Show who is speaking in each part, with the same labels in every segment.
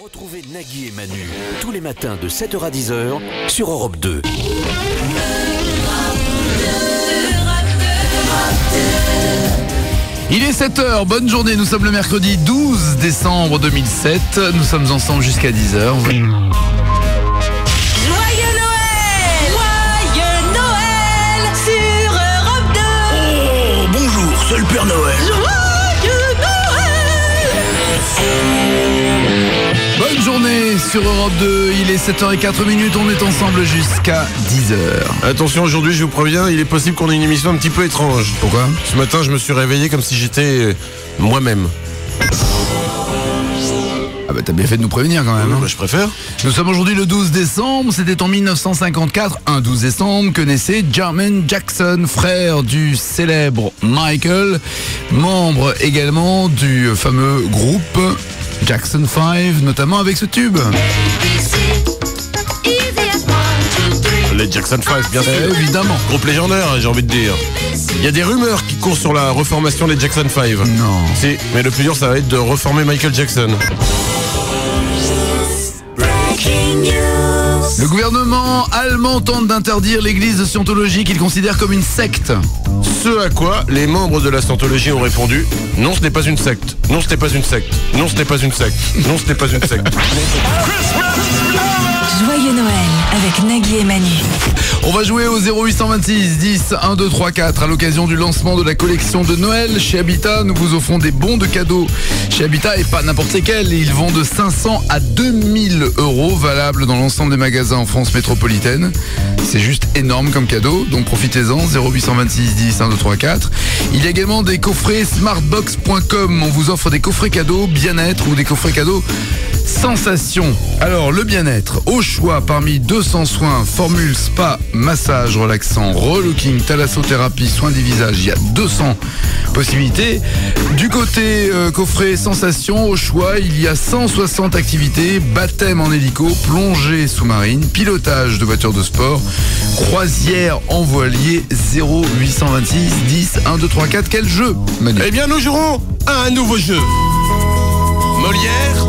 Speaker 1: Retrouvez Nagui et Manu tous les matins de 7h à 10h sur Europe 2.
Speaker 2: Il est 7h, bonne journée, nous sommes le mercredi 12 décembre 2007, nous sommes ensemble jusqu'à 10h.
Speaker 3: C'est le Père Noël.
Speaker 2: Joyeux Noël. Bonne journée sur Europe 2, il est 7h04, on est ensemble jusqu'à 10h.
Speaker 4: Attention, aujourd'hui je vous préviens, il est possible qu'on ait une émission un petit peu étrange.
Speaker 2: Pourquoi ?
Speaker 4: Ce matin je me suis réveillé comme si j'étais moi-même.
Speaker 2: Ah bah t'as bien fait de nous prévenir quand même.
Speaker 4: Bah, je préfère.
Speaker 2: Nous sommes aujourd'hui le 12 décembre, c'était en 1954, un 12 décembre, que naissait Jermaine Jackson, frère du célèbre Michael, membre également du fameux groupe Jackson 5, notamment avec ce tube.
Speaker 4: Les Jackson 5, bien sûr.
Speaker 2: Évidemment.
Speaker 4: Groupe légendaire, j'ai envie de dire. Il y a des rumeurs qui courent sur la reformation des Jackson 5.
Speaker 2: Non.
Speaker 4: Si, mais le plus dur ça va être de reformer Michael Jackson.
Speaker 2: Le gouvernement allemand tente d'interdire l'église de Scientologie qu'il considère comme une secte.
Speaker 4: Ce à quoi les membres de la Scientologie ont répondu: non, ce n'est pas une secte. Non, ce n'est pas une secte. Non, ce n'est pas une secte. Non, ce n'est pas une secte.
Speaker 5: Joyeux Noël avec Nagui et Manu.
Speaker 2: On va jouer au 0826 10 1 2 3 4 à l'occasion du lancement de la collection de Noël chez Habitat. Nous vous offrons des bons de cadeaux chez Habitat et pas n'importe lesquels. Ils vont de 500 à 2000 euros, valables dans l'ensemble des magasins en France métropolitaine. C'est juste énorme comme cadeau, donc profitez-en. 0826 10 1 2 3 4. Il y a également des coffrets smartbox.com. On vous offre des coffrets cadeaux bien-être ou des coffrets cadeaux sensation. Alors le bien-être, au choix parmi 200 soins, formules spa, massage relaxant, relooking, thalassothérapie, soins du visage, il y a 200 possibilités. Du côté coffret sensation, au choix, il y a 160 activités, baptême en hélico, plongée sous-marine, pilotage de voitures de sport, croisière en voilier. 0826 10 1 2 3 4. Quel jeu, Manu ?
Speaker 4: Eh bien nous jouerons à un nouveau jeu. Molière,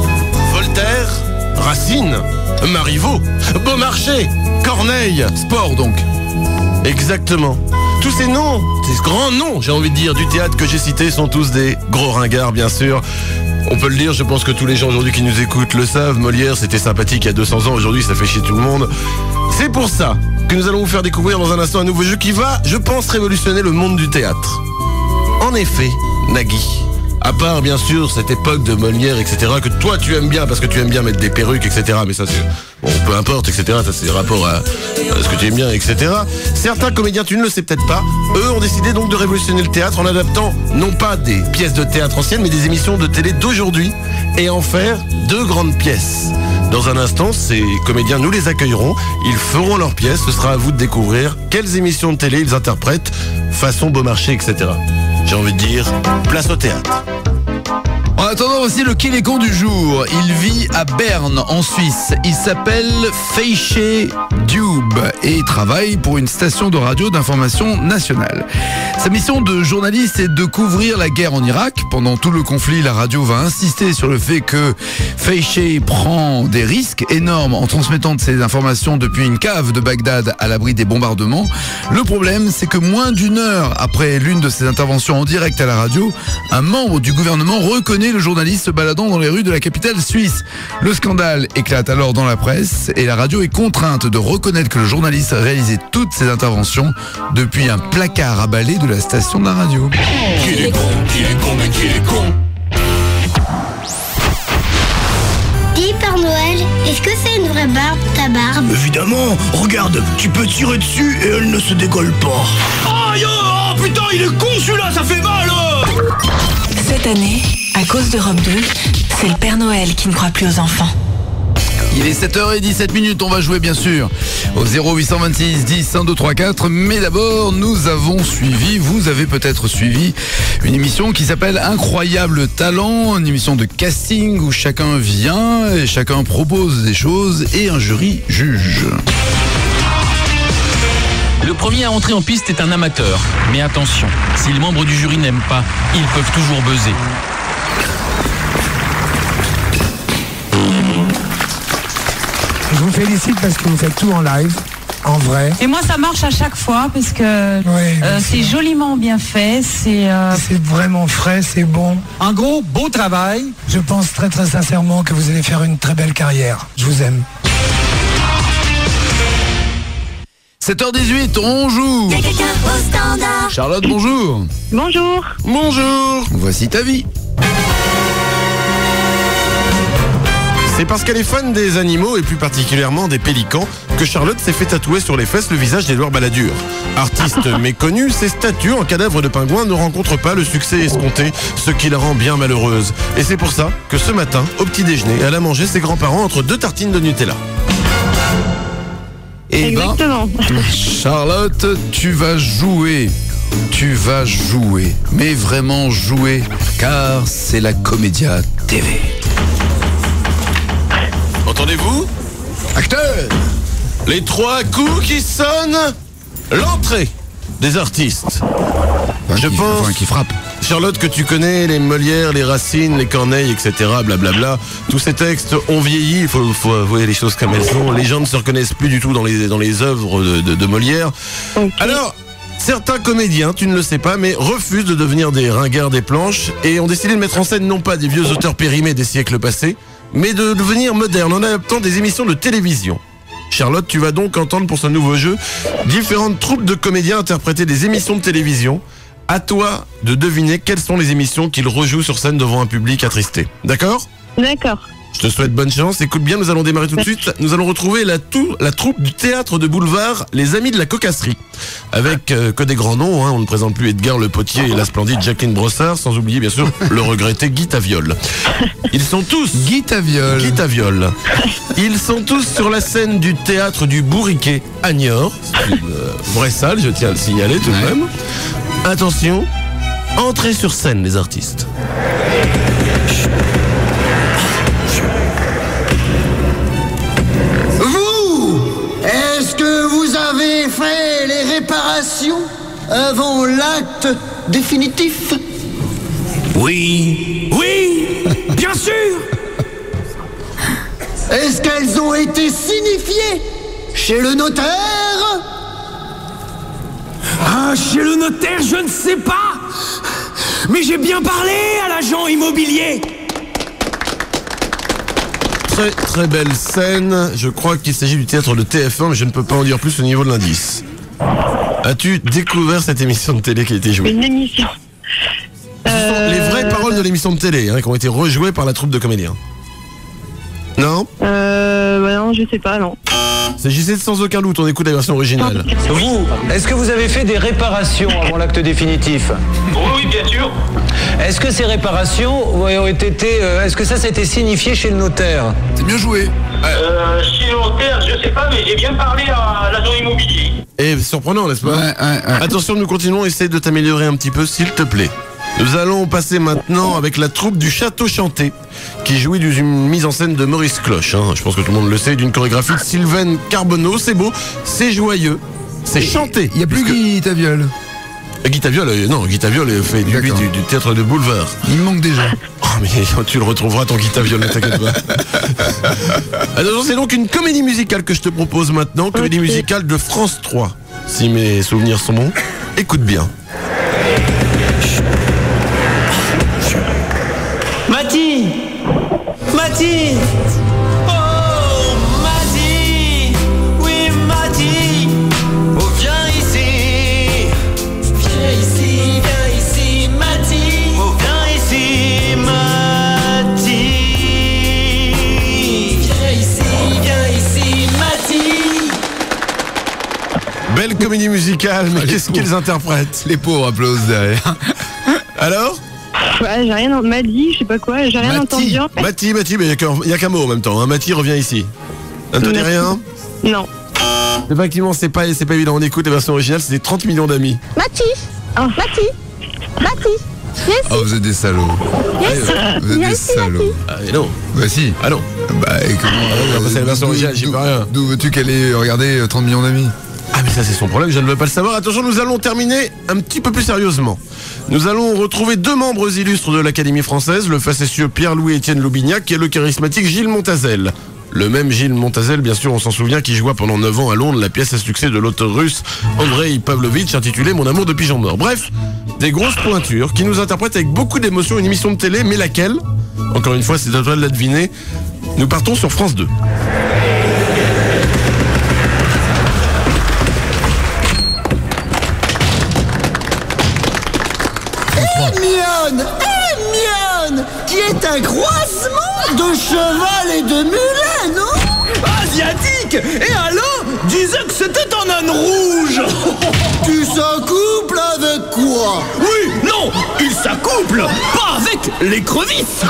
Speaker 4: Voltaire, Racine, Marivaux, Beaumarchais, Corneille.
Speaker 2: Sport donc.
Speaker 4: Exactement. Tous ces noms, ces grands noms, j'ai envie de dire, du théâtre que j'ai cités sont tous des gros ringards, bien sûr. On peut le dire, je pense que tous les gens aujourd'hui qui nous écoutent le savent. Molière, c'était sympathique il y a 200 ans, aujourd'hui ça fait chier tout le monde. C'est pour ça que nous allons vous faire découvrir dans un instant un nouveau jeu qui va, je pense, révolutionner le monde du théâtre. En effet, Nagui, à part bien sûr cette époque de Molière, etc., que toi tu aimes bien parce que tu aimes bien mettre des perruques, etc., mais ça c'est, bon, peu importe, etc., ça c'est rapport à ce que tu aimes bien, etc. Certains comédiens, tu ne le sais peut-être pas, eux ont décidé donc de révolutionner le théâtre en adaptant non pas des pièces de théâtre anciennes, mais des émissions de télé d'aujourd'hui et en faire 2 grandes pièces. Dans un instant, ces comédiens, nous les accueillerons, ils feront leurs pièces, ce sera à vous de découvrir quelles émissions de télé ils interprètent, façon Beaumarchais, etc. J'ai envie de dire, place au théâtre.
Speaker 2: En attendant, aussi le qui est con du jour. Il vit à Berne, en Suisse. Il s'appelle Feiché Dube et il travaille pour une station de radio d'information nationale. Sa mission de journaliste est de couvrir la guerre en Irak. Pendant tout le conflit, la radio va insister sur le fait que Feiché prend des risques énormes en transmettant ces informations depuis une cave de Bagdad à l'abri des bombardements. Le problème, c'est que moins d'1 heure après l'une de ses interventions en direct à la radio, un membre du gouvernement reconnaît le journaliste se baladant dans les rues de la capitale suisse. Le scandale éclate alors dans la presse et la radio est contrainte de reconnaître que le journaliste a réalisé toutes ses interventions depuis un placard à balai de la station de la radio.
Speaker 3: Qu'il est con, mais qu'il est con.
Speaker 6: Dis Père Noël, est-ce que c'est une vraie barbe, ta barbe?
Speaker 3: Évidemment, regarde, tu peux tirer dessus et elle ne se décolle pas. Aïe, oh putain, il est con celui-là, ça fait mal.
Speaker 5: Cette année, à cause d'Europe 2, c'est le Père Noël qui ne croit plus aux enfants.
Speaker 2: Il est 7h17, on va jouer bien sûr au 0826 10 1 2 3 4. Mais d'abord, nous avons suivi, vous avez peut-être suivi une émission qui s'appelle Incroyable Talent, une émission de casting où chacun vient et chacun propose des choses et un jury juge.
Speaker 7: Le premier à entrer en piste est un amateur. Mais attention, si les membres du jury n'aiment pas, ils peuvent toujours buzzer.
Speaker 8: félicite parce que vous faites tout en live, en vrai.
Speaker 9: Et moi, ça marche à chaque fois parce que c'est joliment bien fait. C'est
Speaker 8: vraiment frais, c'est bon.
Speaker 10: Un gros, beau travail.
Speaker 8: Je pense très très sincèrement que vous allez faire une très belle carrière. Je vous aime.
Speaker 2: 7h18, on joue. Charlotte, bonjour.
Speaker 11: Bonjour.
Speaker 4: Bonjour.
Speaker 2: Voici ta vie.
Speaker 4: C'est parce qu'elle est fan des animaux et plus particulièrement des pélicans que Charlotte s'est fait tatouer sur les fesses le visage d'Édouard Balladur. Artiste méconnu, ses statues en cadavre de pingouin ne rencontrent pas le succès escompté, ce qui la rend bien malheureuse. Et c'est pour ça que ce matin, au petit déjeuner, elle a mangé ses grands-parents entre 2 tartines de Nutella.
Speaker 11: Exactement.
Speaker 2: Charlotte, tu vas jouer. Mais vraiment jouer, car c'est la Comédia TV.
Speaker 4: Entendez-vous?
Speaker 2: Acteur!
Speaker 4: Les 3 coups qui sonnent l'entrée des artistes. Je pense,
Speaker 2: qui frappe.
Speaker 4: Charlotte, que tu connais les Molière, les Racine, les Corneille, etc. Blablabla. Tous ces textes ont vieilli, il faut avouer les choses comme elles sont. Les gens ne se reconnaissent plus du tout dans les œuvres de Molière. Okay. Alors, certains comédiens, tu ne le sais pas, mais refusent de devenir des ringards des planches et ont décidé de mettre en scène non pas des vieux auteurs périmés des siècles passés, mais de devenir moderne en adaptant des émissions de télévision. Charlotte, tu vas donc entendre pour ce nouveau jeu différentes troupes de comédiens interpréter des émissions de télévision. À toi de deviner quelles sont les émissions qu'ils rejouent sur scène devant un public attristé. D'accord ?
Speaker 11: D'accord.
Speaker 4: Je te souhaite bonne chance. Écoute bien, nous allons démarrer tout de suite. Nous allons retrouver la troupe du théâtre de boulevard Les Amis de la Cocasserie. Avec que des grands noms, hein. On ne présente plus Edgar Le Potier et la splendide Jacqueline Brossard, sans oublier bien sûr le regretté Guy Taviol. Ils sont tous...
Speaker 2: Guy Taviol.
Speaker 4: Ils sont tous sur la scène du théâtre du Bourriquet à Niort. C'est une vraie salle, je tiens à le signaler tout de même. Attention, entrez sur scène les artistes.
Speaker 12: Est-ce que vous avez fait les réparations avant l'acte définitif?
Speaker 3: Oui, bien sûr.
Speaker 12: Est-ce qu'elles ont été signifiées chez le notaire?
Speaker 3: Ah, chez le notaire, je ne sais pas. Mais j'ai bien parlé à l'agent immobilier.
Speaker 4: Très très belle scène. Je crois qu'il s'agit du théâtre de TF1, mais je ne peux pas en dire plus au niveau de l'indice. As-tu découvert cette émission de télé qui a été jouée?
Speaker 11: Une émission.
Speaker 4: Ce sont les vraies paroles de l'émission de télé qui ont été rejouées par la troupe de comédiens. Non?
Speaker 11: Non, je sais pas, non.
Speaker 4: S'agissait sans aucun doute, on écoute la version originale.
Speaker 10: Vous, est-ce que vous avez fait des réparations avant l'acte définitif?
Speaker 13: Oui, bien sûr.
Speaker 10: Est-ce que ces réparations ont été... est-ce que ça a été signifié chez le notaire?
Speaker 2: C'est bien joué.
Speaker 13: Chez le notaire, je sais pas, mais j'ai bien parlé à l'agent immobilier.
Speaker 4: Et surprenant, n'est-ce pas?
Speaker 2: Ouais.
Speaker 4: Attention, nous continuons, essaye de t'améliorer un petit peu, s'il te plaît. Nous allons passer maintenant avec la troupe du Château Chanté, qui jouit d'une mise en scène de Maurice Cloche. Je pense que tout le monde le sait, d'une chorégraphie de Sylvain Carbonneau. C'est beau, c'est joyeux, c'est chanté.
Speaker 2: Il n'y a plus Guy Taviol.
Speaker 4: Guy Taviol, non, Guy Taviol fait du théâtre de boulevard.
Speaker 2: Il me manque déjà.
Speaker 4: Oh, mais tu le retrouveras ton Guy Taviol, ne t'inquiète pas. Attention, c'est donc une comédie musicale que je te propose maintenant, comédie musicale de France 3. Si mes souvenirs sont bons, écoute bien.
Speaker 3: Mati. Oh, Mati. Oui, Mati. Oh, viens ici. Viens ici, Mati. Oh, viens ici, Mati. Viens ici, Mati.
Speaker 4: Belle comédie musicale, mais qu'est-ce qu'ils interprètent?
Speaker 2: Les pauvres applaudissent derrière.
Speaker 4: Alors?
Speaker 11: Ouais, j'ai rien Madi, je sais pas quoi, j'ai rien entendu.
Speaker 4: Mati, mais il n'y a qu'un mot en même temps. Mati, reviens ici. Ça ne te dit rien?
Speaker 11: Non.
Speaker 4: Effectivement, c'est pas évident. On écoute la version originale, c'était 30 millions d'amis.
Speaker 6: Mati. Yes.
Speaker 2: Oh, vous êtes des salauds. Vous êtes des salauds.
Speaker 4: Ah, mais non.
Speaker 2: Bah si.
Speaker 4: Ah non.
Speaker 2: Bah et comment?
Speaker 4: C'est la version originale, j'y peux rien.
Speaker 2: D'où veux-tu qu'elle ait regardé 30 millions d'amis?
Speaker 4: Ah mais ça c'est son problème, je ne veux pas le savoir. Attention, nous allons terminer un petit peu plus sérieusement. Nous allons retrouver 2 membres illustres de l'Académie française, le facétieux Pierre-Louis-Étienne Loubignac et le charismatique Gilles Montazel. Le même Gilles Montazel, bien sûr, on s'en souvient, qui joua pendant 9 ans à Londres la pièce à succès de l'auteur russe Andrei Pavlovitch intitulée Mon amour de pigeon mort. Bref, des grosses pointures qui nous interprètent avec beaucoup d'émotion une émission de télé, mais laquelle? Encore une fois, c'est à toi de la deviner. Nous partons sur France 2.
Speaker 12: Hermione, qui est un croisement de cheval et de mulet, non?
Speaker 3: Asiatique. Et Alain disait que c'était un âne rouge.
Speaker 12: Tu s'accouples avec quoi?
Speaker 3: Oui, non, il s'accouple, pas avec l'écrevisse.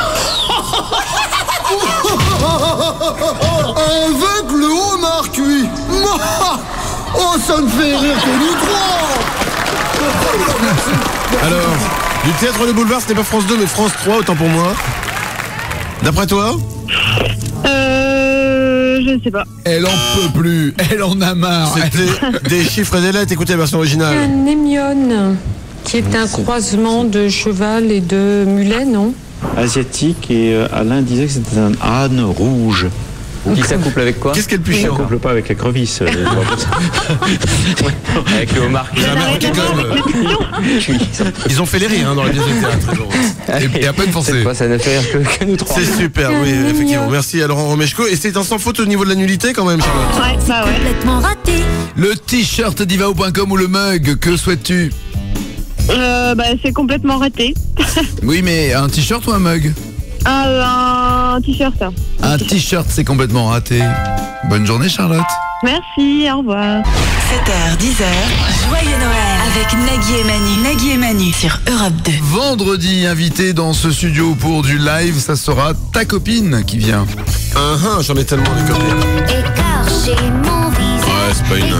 Speaker 12: Avec le homard cuit. Oh, ça ne fait rire que nous trois.
Speaker 4: Alors, du théâtre Le Boulevard, c'était pas France 2 mais France 3, autant pour moi. D'après toi?
Speaker 11: Je ne sais pas.
Speaker 2: Elle en peut plus, elle en a marre.
Speaker 4: C'était des chiffres et des lettres, écoutez la version originale.
Speaker 14: Un hémione, qui est un croisement de cheval et de mulet, non?
Speaker 15: Asiatique, et Alain disait que c'était un âne rouge.
Speaker 10: Qui s'accouple avec quoi?
Speaker 4: Qu'est-ce qu'elle plus
Speaker 15: Il ne
Speaker 4: chiant?
Speaker 15: s'accouple pas avec l'écrevisse.
Speaker 10: Avec le homard.
Speaker 4: Ils ont fait les rires dans la pièce de théâtre.
Speaker 2: Et à peine pensé.
Speaker 10: Ça ne fait rire que nous trois.
Speaker 4: C'est super, oui, effectivement. Merci à Laurent Romeshko. Et c'est un sans faute au niveau de la nullité quand même, Charlotte.
Speaker 11: Ouais, ça ouais.
Speaker 5: Complètement raté.
Speaker 2: Le t-shirt divao.com ou le mug, que souhaites-tu?
Speaker 11: C'est complètement raté.
Speaker 2: Oui, mais un t-shirt ou un mug?
Speaker 11: Un t-shirt.
Speaker 2: Un t-shirt, c'est complètement raté. Bonne journée, Charlotte.
Speaker 11: Merci, au revoir.
Speaker 5: 7h, 10h, joyeux Noël avec Nagui et Manu. Nagui et Manu sur Europe 2.
Speaker 2: Vendredi, invité dans ce studio pour du live, ça sera ta copine qui vient.
Speaker 4: J'en ai tellement des copines.
Speaker 6: Écorché mon visage.
Speaker 4: Ouais, c'est pas une...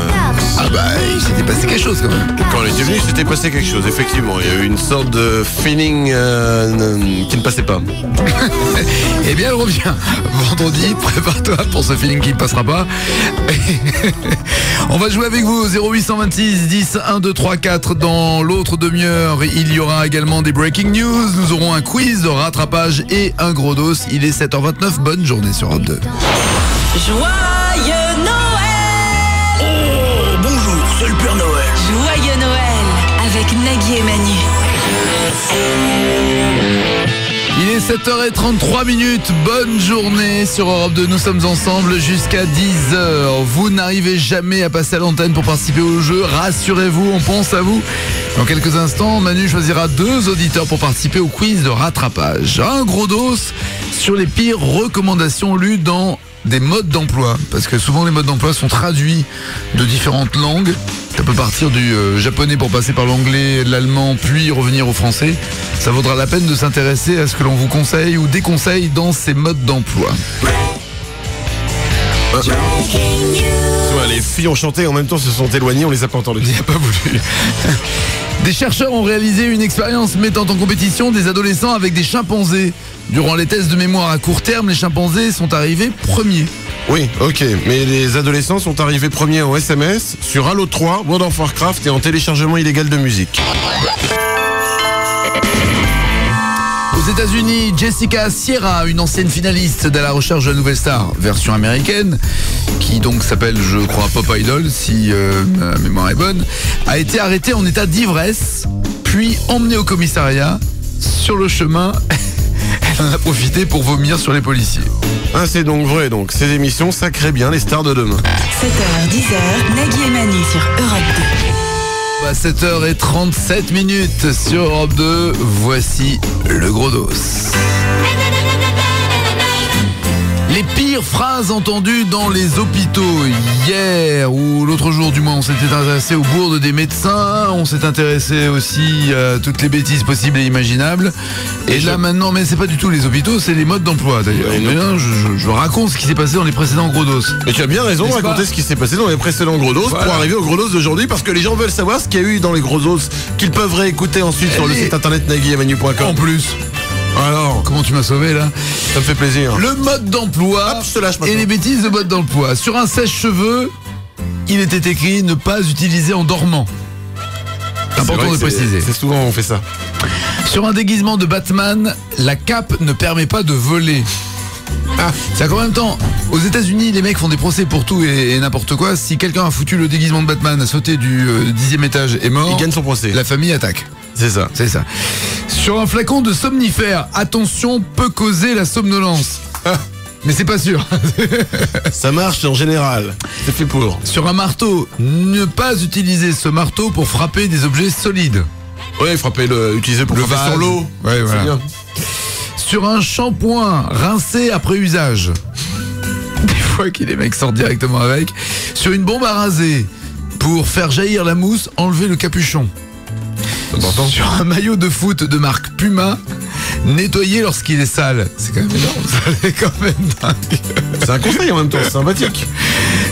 Speaker 2: Ah bah, il s'était passé quelque chose quand même.
Speaker 4: Quand elle était venue, s'était passé quelque chose, effectivement. Il y a eu une sorte de feeling qui ne passait pas.
Speaker 2: Eh bien, elle revient vendredi. Prépare-toi pour ce feeling qui ne passera pas. On va jouer avec vous 0826 10 1 2 3 4. Dans l'autre demi-heure, il y aura également des breaking news. Nous aurons un quiz de rattrapage et un gros dos. Il est 7h29. Bonne journée sur Europe 2.
Speaker 5: Joyeux Noël.
Speaker 3: Oh, bonjour, c'est le Père Noël.
Speaker 5: Joyeux Noël avec Nagui et Manu.
Speaker 2: Il est 7h33. Bonne journée sur Europe 2. Nous sommes ensemble jusqu'à 10h. Vous n'arrivez jamais à passer à l'antenne pour participer au jeu. Rassurez-vous, on pense à vous. Dans quelques instants, Manu choisira 2 auditeurs pour participer au quiz de rattrapage. Un gros dos sur les pires recommandations lues dans des modes d'emploi. Parce que souvent les modes d'emploi sont traduits de différentes langues. Ça peut partir du japonais pour passer par l'anglais, l'allemand, puis revenir au français. Ça vaudra la peine de s'intéresser à ce que l'on vous conseille ou déconseille dans ces modes d'emploi.
Speaker 4: Les filles ont chanté, en même temps se sont éloignées, on les a pas entendues.
Speaker 2: Il n'y a pas voulu. Des chercheurs ont réalisé une expérience mettant en compétition des adolescents avec des chimpanzés. Durant les tests de mémoire à court terme, les chimpanzés sont arrivés premiers.
Speaker 4: Oui, ok, mais les adolescents sont arrivés premiers en SMS, sur Halo 3, World of Warcraft et en téléchargement illégal de musique.
Speaker 2: Aux États-Unis, Jessica Sierra, une ancienne finaliste de la recherche de la nouvelle star, version américaine, qui donc s'appelle, je crois, Pop Idol, si ma mémoire est bonne, a été arrêtée en état d'ivresse, puis emmenée au commissariat. Sur le chemin, elle en a profité pour vomir sur les policiers.
Speaker 4: Ah, c'est donc vrai, donc ces émissions, ça crée bien les stars de demain.
Speaker 5: 7h, 10h, Nagui et Manu sur Europe 2.
Speaker 2: 7h37 sur Europe 2, voici le gros dos. Les pires phrases entendues dans les hôpitaux. Hier ou l'autre jour du moins, on s'était intéressé aux bourdes des médecins, on s'est intéressé aussi à toutes les bêtises possibles et imaginables. Et là maintenant, mais c'est pas du tout les hôpitaux, c'est les modes d'emploi d'ailleurs. Mais là, je raconte ce qui s'est passé dans les précédents gros dos.
Speaker 4: Et tu as bien raison de raconter ce qui s'est passé dans les précédents gros dos pour arriver au gros dos d'aujourd'hui, parce que les gens veulent savoir ce qu'il y a eu dans les gros dos qu'ils peuvent réécouter ensuite sur le site internet naguiemanu.com.
Speaker 2: En plus. Alors, comment tu m'as sauvé là?
Speaker 4: Ça me fait plaisir.
Speaker 2: Le mode d'emploi et les bêtises de mode d'emploi. Sur un sèche-cheveux, il était écrit ne pas utiliser en dormant. Important de préciser.
Speaker 4: C'est souvent on fait ça.
Speaker 2: Sur un déguisement de Batman, la cape ne permet pas de voler. C'est qu'en même temps, aux États-Unis, les mecs font des procès pour tout et n'importe quoi. Si quelqu'un a foutu le déguisement de Batman, a sauté du 10e étage et mort,
Speaker 4: il gagne son procès.
Speaker 2: La famille attaque.
Speaker 4: C'est ça.
Speaker 2: C'est ça. Sur un flacon de somnifère, attention, peut causer la somnolence. Mais c'est pas sûr.
Speaker 4: Ça marche en général. C'est fait pour.
Speaker 2: Sur un marteau, ne pas utiliser ce marteau pour frapper des objets solides.
Speaker 4: Ouais, utiliser pour frapper sur l'eau.
Speaker 2: Ouais, voilà.
Speaker 4: C'est bien.
Speaker 2: Sur un shampoing, rincer après usage. Des fois que les mecs sortent directement avec. Sur une bombe à raser, pour faire jaillir la mousse, enlever le capuchon. Sur un maillot de foot de marque Puma, nettoyer lorsqu'il est sale. C'est quand même énorme, ça, c'est quand même dingue.
Speaker 4: C'est un conseil en même temps, c'est sympathique.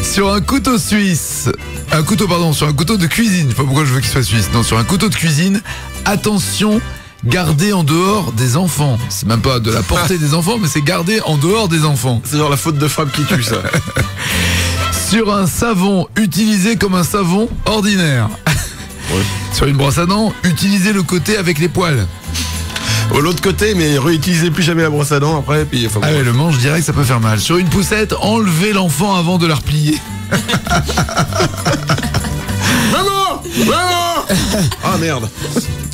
Speaker 2: Sur un couteau suisse, sur un couteau de cuisine, je sais pas pourquoi je veux qu'il soit suisse, non, sur un couteau de cuisine, attention, garder en dehors des enfants. C'est même pas de la portée des enfants, mais c'est garder en dehors des enfants.
Speaker 4: C'est genre la faute de frappe qui tue, ça.
Speaker 2: Sur un savon, utilisé comme un savon ordinaire. Ouais. Sur une brosse à dents, utilisez le côté avec les poils.
Speaker 4: L'autre côté, mais réutilisez plus jamais la brosse à dents après. Puis,
Speaker 2: ah ouais, le manche direct, ça peut faire mal. Sur une poussette, enlevez l'enfant avant de la replier.
Speaker 4: Maman, ah merde.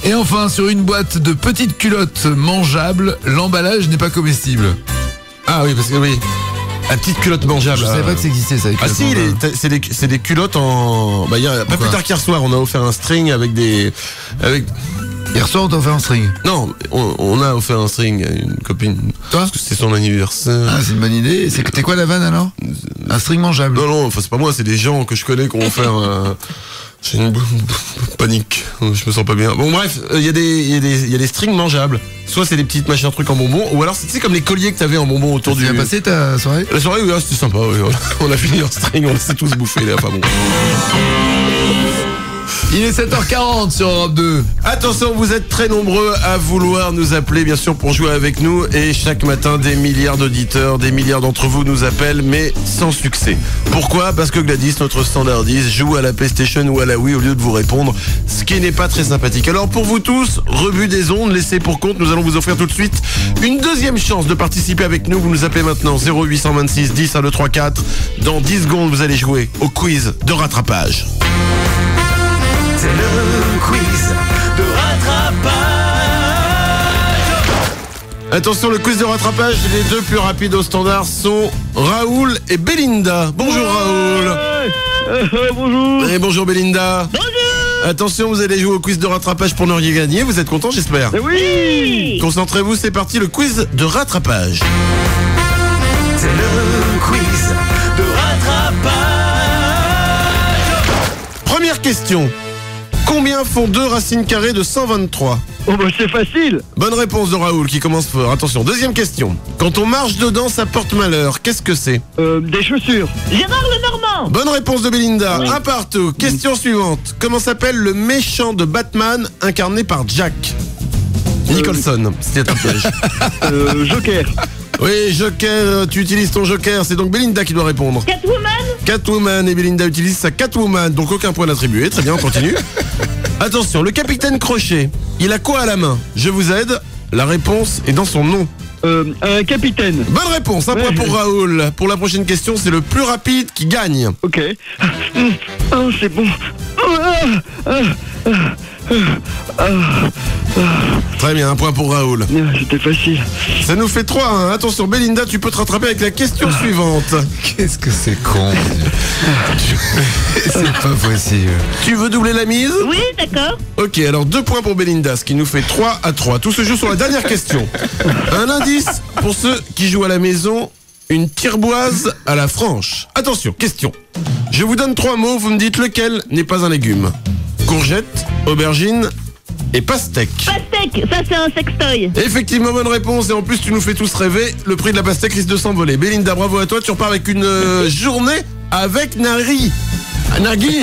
Speaker 2: Et enfin, sur une boîte de petites culottes mangeables, l'emballage n'est pas comestible.
Speaker 4: Ah oui, parce que oui. La petite culotte mangeable.
Speaker 2: Je savais pas que ça existait, ça.
Speaker 4: Ah si, c'est des culottes en... Bah, pas plus tard qu'hier soir, on a offert un string avec des...
Speaker 2: Hier soir, on t'a offert un string?
Speaker 4: Non, on a offert un string à une copine.
Speaker 2: Toi?
Speaker 4: Parce que c'est son anniversaire.
Speaker 2: Ah, c'est une bonne idée. C'était quoi la vanne alors? Un string mangeable?
Speaker 4: Non, enfin c'est pas moi, c'est des gens que je connais qui ont offert un... J'ai une panique, je me sens pas bien. Bon bref, il y a des strings mangeables. Soit c'est des petites machins trucs en bonbons, ou alors c'est comme les colliers que t'avais en bonbons autour du...
Speaker 2: Tu as passé ta soirée?
Speaker 4: La soirée, oui, c'était sympa, oui. On a fini en string, on s'est tous bouffés là, enfin bon.
Speaker 2: Il est 7h40 sur Europe 2.
Speaker 4: Attention, vous êtes très nombreux à vouloir nous appeler, bien sûr, pour jouer avec nous. Et chaque matin, des milliards d'auditeurs, des milliards d'entre vous nous appellent, mais sans succès. Pourquoi? Parce que Gladys, notre standardiste, joue à la PlayStation ou à la Wii au lieu de vous répondre, ce qui n'est pas très sympathique. Alors pour vous tous, rebut des ondes, laissez pour compte, nous allons vous offrir tout de suite une deuxième chance de participer avec nous. Vous nous appelez maintenant 0826 10 1234. Dans 10 secondes, vous allez jouer au quiz de rattrapage.
Speaker 1: C'est le quiz de rattrapage.
Speaker 4: Attention, le quiz de rattrapage, les deux plus rapides au standard sont Raoul et Belinda. Bonjour Raoul.
Speaker 16: Bonjour.
Speaker 4: Et bonjour Belinda.
Speaker 16: Bonjour.
Speaker 4: Attention, vous allez jouer au quiz de rattrapage pour ne rien gagner. Vous êtes content, j'espère?
Speaker 16: Oui.
Speaker 4: Concentrez-vous, c'est parti, le quiz de rattrapage.
Speaker 1: C'est le quiz de rattrapage.
Speaker 4: Première question. Combien font 2 racines carrées de 123?
Speaker 16: Oh bah c'est facile.
Speaker 4: Bonne réponse de Raoul qui commence fort. Attention, deuxième question. Quand on marche dedans, ça porte malheur. Qu'est-ce que c'est?
Speaker 16: Des chaussures.
Speaker 14: Gérard Lenormand.
Speaker 4: Bonne réponse de Belinda.
Speaker 16: Oui.
Speaker 4: Un partout. Question suivante. Comment s'appelle le méchant de Batman incarné par Jack Nicholson? C'était un piège.
Speaker 16: Joker.
Speaker 4: Oui, Joker, tu utilises ton Joker. C'est donc Belinda qui doit répondre. Catwoman, et Belinda utilise sa Catwoman, donc aucun point attribué. Très bien, on continue. Attention, le capitaine Crochet, il a quoi à la main? Je vous aide, la réponse est dans son nom.
Speaker 16: Un capitaine.
Speaker 4: Bonne réponse, un point pour Raoul. Pour la prochaine question, c'est le plus rapide qui gagne.
Speaker 16: Ok. Oh, c'est bon.
Speaker 4: Très bien, un point pour Raoul.
Speaker 16: C'était facile.
Speaker 4: Ça nous fait 3, hein. Attention, Belinda, tu peux te rattraper avec la question suivante.
Speaker 2: Qu'est-ce que c'est con. C'est pas possible.
Speaker 4: Tu veux doubler la mise?
Speaker 14: Oui, d'accord.
Speaker 4: Ok, alors 2 points pour Belinda, ce qui nous fait 3-3. Tout se joue sur la dernière question. Un indice pour ceux qui jouent à la maison, une tireboise à la franche. Attention, question. Je vous donne 3 mots, vous me dites lequel n'est pas un légume. Courgette, aubergine et pastèque.
Speaker 14: Pastèque, ça c'est un sextoy.
Speaker 4: Effectivement, bonne réponse. Et en plus, tu nous fais tous rêver. Le prix de la pastèque risque de s'envoler. Belinda, bravo à toi. Tu repars avec une journée avec Nagui. Nagui,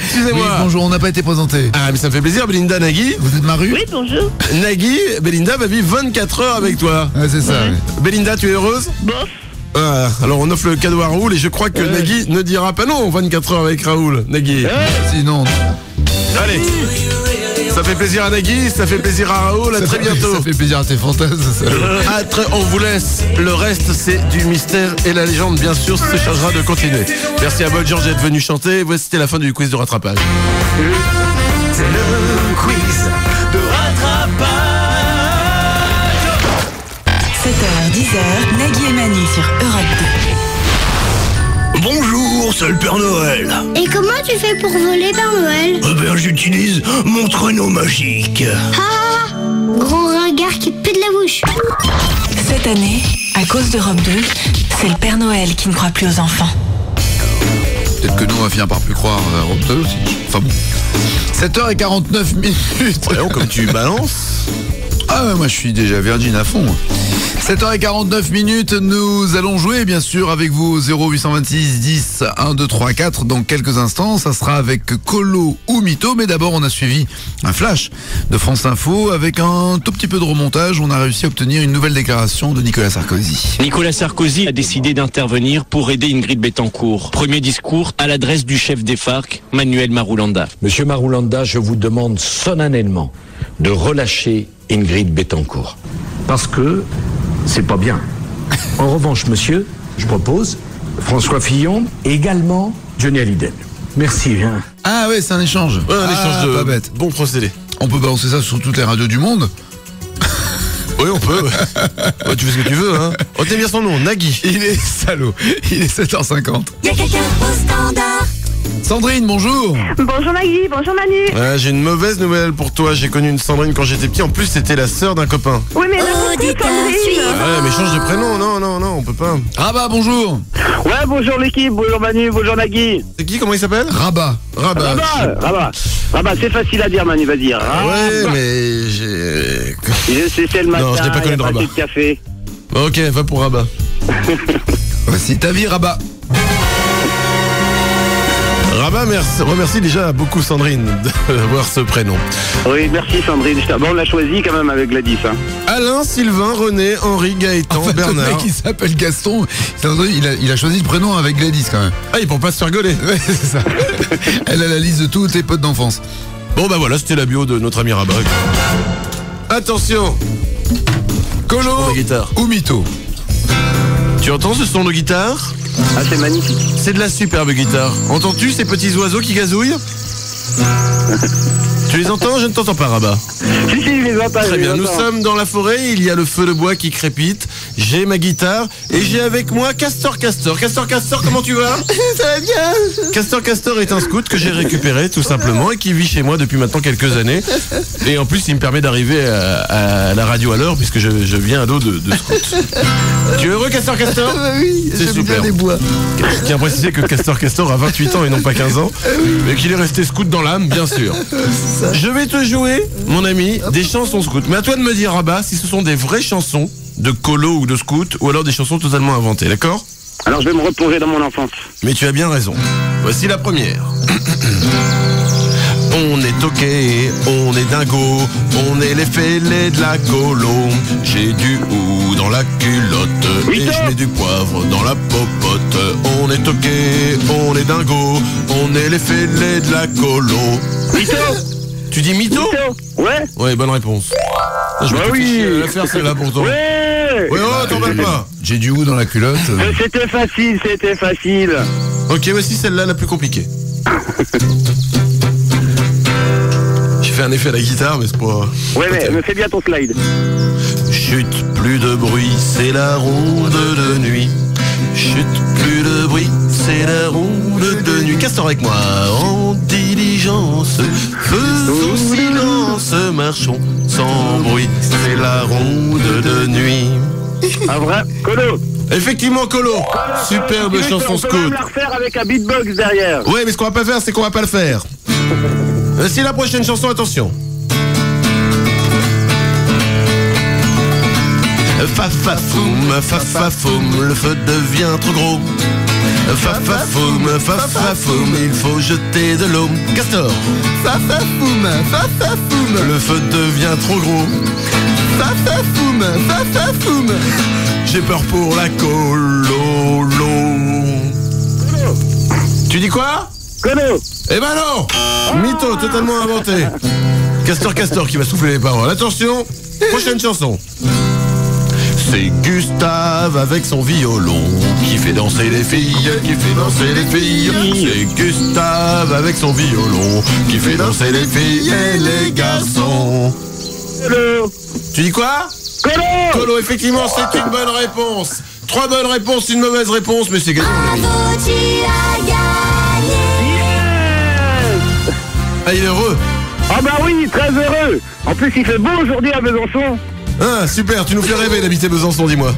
Speaker 4: excusez-moi.
Speaker 2: Oui, bonjour, on n'a pas été présenté.
Speaker 4: Ah, mais ça me fait plaisir, Belinda, Nagui.
Speaker 2: Vous êtes Maru?
Speaker 14: Oui, bonjour.
Speaker 4: Nagui, Belinda va vivre 24 heures avec toi.
Speaker 2: Ah, c'est ça.
Speaker 14: Ouais.
Speaker 2: Oui.
Speaker 4: Belinda, tu es heureuse?
Speaker 14: Bof.
Speaker 4: Ah, alors on offre le cadeau à Raoul et je crois que Nagui ne dira pas non 24 heures avec Raoul. Nagui.
Speaker 2: Sinon.
Speaker 4: Allez. Ça fait plaisir à Nagui, ça fait plaisir à Raoul, à très bientôt.
Speaker 2: Ça fait plaisir à tes fantasmes.
Speaker 4: On vous laisse. Le reste, c'est du mystère et la légende, bien sûr, se chargera de continuer. Merci à Bob George d'être venu chanter. Voici, c'était la fin du quiz de rattrapage.
Speaker 1: C'est le quiz de rattrapage.
Speaker 5: 7h, 10h, Nagui et Manu sur Europe 2.
Speaker 3: Bonjour, c'est le Père Noël.
Speaker 6: Et comment tu fais pour voler, Père Noël?
Speaker 3: Eh bien, j'utilise mon traîneau magique.
Speaker 6: Ah, gros ringard qui pue de la bouche.
Speaker 5: Cette année, à cause d'Europe 2, c'est le Père Noël qui ne croit plus aux enfants.
Speaker 2: Peut-être que nous, on va finir par plus croire à Europe 2 aussi. Enfin bon. 7h49 minutes.
Speaker 4: Voyons comme tu balances.
Speaker 2: Ah ouais, moi je suis déjà Virgin à fond. 7h49 minutes, nous allons jouer bien sûr avec vous au 0826 10 1 2 3 4 dans quelques instants. Ça sera avec Colo ou Mytho, mais d'abord on a suivi un flash de France Info avec un tout petit peu de remontage. On a réussi à obtenir une nouvelle déclaration de Nicolas Sarkozy.
Speaker 17: Nicolas Sarkozy a décidé d'intervenir pour aider Ingrid Betancourt. Premier discours à l'adresse du chef des FARC, Manuel Marulanda.
Speaker 18: Monsieur Marulanda, je vous demande solennellement de relâcher Ingrid Betancourt. Parce que c'est pas bien. En revanche, monsieur, je propose François Fillon et également Johnny Hallyday. Merci. Hein.
Speaker 2: Ah ouais, c'est un échange.
Speaker 4: Ouais, un échange de
Speaker 2: pas bête.
Speaker 4: Bon procédé.
Speaker 2: On peut balancer ça sur toutes les radios du monde.
Speaker 4: Oui, on peut. Ouais, tu fais ce que tu veux, hein. On t'aime bien son nom, Nagui.
Speaker 2: Il est salaud. Il est 7h50.
Speaker 6: Il y a quelqu'un au standard.
Speaker 2: Sandrine, bonjour.
Speaker 11: Bonjour Nagui, bonjour Manu.
Speaker 4: J'ai une mauvaise nouvelle pour toi. J'ai connu une Sandrine quand j'étais petit. En plus, c'était la sœur d'un copain.
Speaker 11: Oui, mais Sandrine.
Speaker 4: Ouais, mais change de prénom. Non, on peut pas.
Speaker 2: Rabat, bonjour.
Speaker 16: Ouais, bonjour l'équipe, bonjour Manu, bonjour Nagui.
Speaker 4: C'est qui? Comment il s'appelle?
Speaker 2: Rabat,
Speaker 16: c'est facile à dire Manu, vas-y.
Speaker 4: Ouais, mais j'ai...
Speaker 16: Je sais, c'est le matin,
Speaker 4: non, je n'ai pas connu de Rabat.
Speaker 16: De café.
Speaker 4: Ok, va pour Rabat.
Speaker 2: Voici ta vie, Rabat.
Speaker 4: Rabat remercie déjà beaucoup Sandrine d'avoir ce prénom.
Speaker 16: Oui, merci Sandrine. Bon, on l'a choisi quand même avec Gladys. Hein.
Speaker 4: Alain, Sylvain, René, Henri, Gaëtan, Bernard.
Speaker 2: Le mec, il s'appelle Gaston. Il a choisi le prénom avec Gladys quand même.
Speaker 4: Ah, il pour pas se faire gauler.
Speaker 2: Ouais, c'est ça. Elle a la liste de tous tes potes d'enfance.
Speaker 4: Bon, bah voilà, c'était la bio de notre ami Rabat. Attention.
Speaker 2: Colo ou Mytho.
Speaker 4: Tu entends ce son de guitare?
Speaker 16: Ah, c'est magnifique.
Speaker 4: C'est de la superbe guitare. Entends-tu ces petits oiseaux qui gazouillent? Tu les entends? Je ne t'entends pas, Rabat.
Speaker 16: Si, je les entends.
Speaker 4: Très bien, nous sommes dans la forêt, il y a le feu de bois qui crépite, j'ai ma guitare et j'ai avec moi Castor. Castor, comment tu vas?
Speaker 12: Ça va bien.
Speaker 4: Castor est un scout que j'ai récupéré tout simplement et qui vit chez moi depuis maintenant quelques années. Et en plus, il me permet d'arriver à la radio à l'heure puisque je viens à dos de scout. Tu es heureux, Castor?
Speaker 12: Oui,
Speaker 4: c'est super.
Speaker 12: Des bois.
Speaker 4: Je tiens à préciser que Castor a 28 ans et non pas 15 ans, mais qu'il est resté scout dans l'âme, bien sûr. Je vais te jouer, mon ami, des chansons scout. Mais à toi de me dire, Rabat, si ce sont des vraies chansons de colo ou de scout, ou alors des chansons totalement inventées, d'accord?
Speaker 16: Alors je vais me replonger dans mon enfance.
Speaker 4: Mais tu as bien raison. Voici la première. On est toqué, on est dingo, on est les fêlés de la colo. J'ai du hou dans la culotte et je mets du poivre dans la popote. On est toqué, on est dingo, on est les fêlés de la colo.
Speaker 16: Mytho.
Speaker 4: Tu dis Mytho?
Speaker 16: Ouais.
Speaker 4: Ouais, bonne réponse. Je vais la faire celle-là pour toi.
Speaker 16: Ouais.
Speaker 4: Ouais, oh, t'en vas pas.
Speaker 2: J'ai du hou dans la culotte.
Speaker 16: C'était facile.
Speaker 4: Ok, voici celle-là la plus compliquée. J'ai fait un effet à la guitare, mais c'est pas...
Speaker 16: Ouais, mais fais bien ton slide.
Speaker 4: Chut, plus de bruit, c'est la ronde de nuit. Chut, plus de bruit, c'est la ronde de nuit. Castor avec moi, en diligence. Faisons silence, marchons sans bruit. C'est la ronde de nuit.
Speaker 16: Un vrai Colo.
Speaker 4: Effectivement, Colo. Superbe chanson scout.
Speaker 16: On peut même la refaire avec un beatbox derrière.
Speaker 4: Ouais, mais ce qu'on va pas faire, c'est qu'on va pas le faire. Voici la prochaine chanson, attention. Fafafoum, le feu devient trop gros. Fafafoum, il faut jeter de l'eau. Castor.
Speaker 12: Fafafoum,
Speaker 4: le feu devient trop gros.
Speaker 12: Fafafoum.
Speaker 4: J'ai peur pour la colo. Tu dis quoi?
Speaker 16: Colo.
Speaker 4: Eh ben non. Mytho, totalement inventé. Castor qui va souffler les paroles. Attention, prochaine chanson. C'est Gustave avec son violon qui fait danser les filles, qui fait danser les filles. C'est Gustave avec son violon qui fait danser les filles et les garçons.
Speaker 16: Colo.
Speaker 4: Tu dis quoi?
Speaker 16: Colo.
Speaker 4: Colo, effectivement, c'est une bonne réponse. 3 bonnes réponses, une mauvaise réponse, mais c'est gagné. Ah, il est heureux.
Speaker 16: Ah bah oui, très heureux. En plus, il fait beau aujourd'hui à Besançon.
Speaker 4: Ah, super, tu nous fais rêver d'habiter Besançon, dis-moi.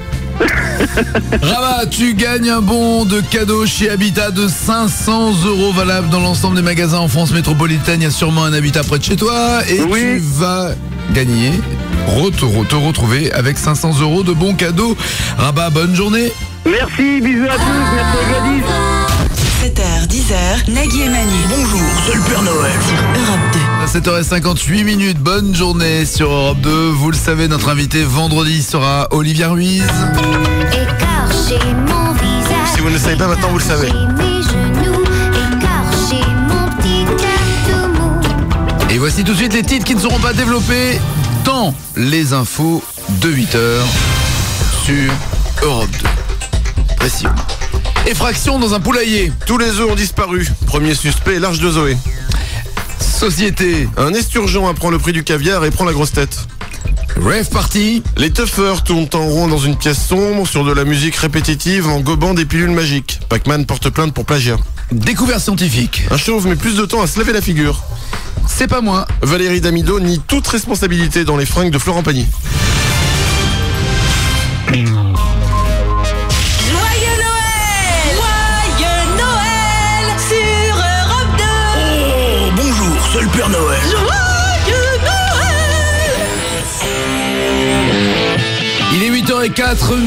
Speaker 2: Rabat, tu gagnes un bon de cadeau chez Habitat de 500 € valable dans l'ensemble des magasins en France métropolitaine. Il y a sûrement un Habitat près de chez toi et tu vas gagner, te retrouver avec 500 € de bons cadeaux. Rabat, bonne journée.
Speaker 16: Merci, bisous à tous, merci à Gladys.
Speaker 5: 7h, 10h, Nagui et Manu.
Speaker 3: Bonjour, c'est le Père Noël.
Speaker 5: Sur Europe 2.
Speaker 2: À 7h58, bonne journée sur Europe 2. Vous le savez, notre invité vendredi sera Olivia Ruiz.
Speaker 6: Écorcher mon visage.
Speaker 4: Si vous ne le savez pas, maintenant vous le savez.
Speaker 6: Mes genoux, écorcher mon petit cœur tout mou.
Speaker 2: Et voici tout de suite les titres qui ne seront pas développés dans les infos de 8h sur Europe 2. Précisément. Effraction dans un poulailler.
Speaker 4: Tous les œufs ont disparu. Premier suspect, l'Arche de Zoé.
Speaker 2: Société.
Speaker 4: Un esturgeon apprend le prix du caviar et prend la grosse tête.
Speaker 2: Rave Party.
Speaker 4: Les teufeurs tournent en rond dans une pièce sombre sur de la musique répétitive en gobant des pilules magiques. Pac-Man porte plainte pour plagiat.
Speaker 2: Découverte scientifique.
Speaker 4: Un chauve met plus de temps à se laver la figure.
Speaker 2: C'est pas moi.
Speaker 4: Valérie Damido nie toute responsabilité dans les fringues de Florent Pagny.
Speaker 3: C'est le Père Noël.
Speaker 5: Joyeux Noël.
Speaker 2: Il est 8h04,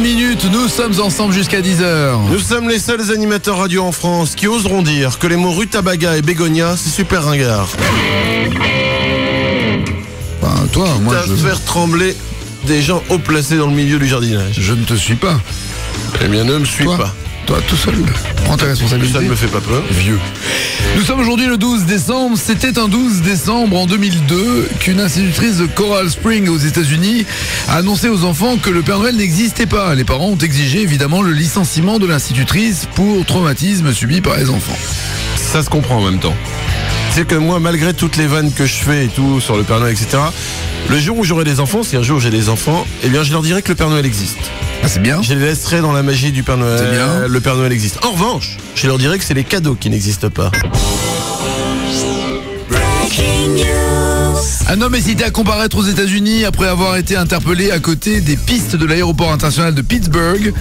Speaker 2: nous sommes ensemble jusqu'à 10h.
Speaker 4: Nous sommes les seuls animateurs radio en France qui oseront dire que les mots rutabaga et bégonia, c'est super ringard.
Speaker 2: Enfin, toi, moi
Speaker 4: je... faire trembler des gens haut placés dans le milieu du jardinage.
Speaker 2: Je ne te suis pas.
Speaker 4: Eh bien, ne me suis pas.
Speaker 2: Toi, tout seul, prends tes responsabilités.
Speaker 4: Ça ne me fait pas peur.
Speaker 2: Vieux. Nous sommes aujourd'hui le 12 décembre. C'était un 12 décembre en 2002 qu'une institutrice de Coral Springs aux États-Unis a annoncé aux enfants que le Père Noël n'existait pas. Les parents ont exigé évidemment le licenciement de l'institutrice pour traumatisme subi par les enfants.
Speaker 4: Ça se comprend en même temps. C'est que moi, malgré toutes les vannes que je fais et tout sur le Père Noël, etc., le jour où j'aurai des enfants, si un jour j'ai des enfants, eh bien je leur dirai que le Père Noël existe.
Speaker 2: Ah, c'est bien.
Speaker 4: Je les laisserai dans la magie du Père Noël.
Speaker 2: C'est bien.
Speaker 4: Le Père Noël existe. En revanche, je leur dirai que c'est les cadeaux qui n'existent pas.
Speaker 2: Un homme est cité à comparaître aux États-Unis après avoir été interpellé à côté des pistes de l'aéroport international de Pittsburgh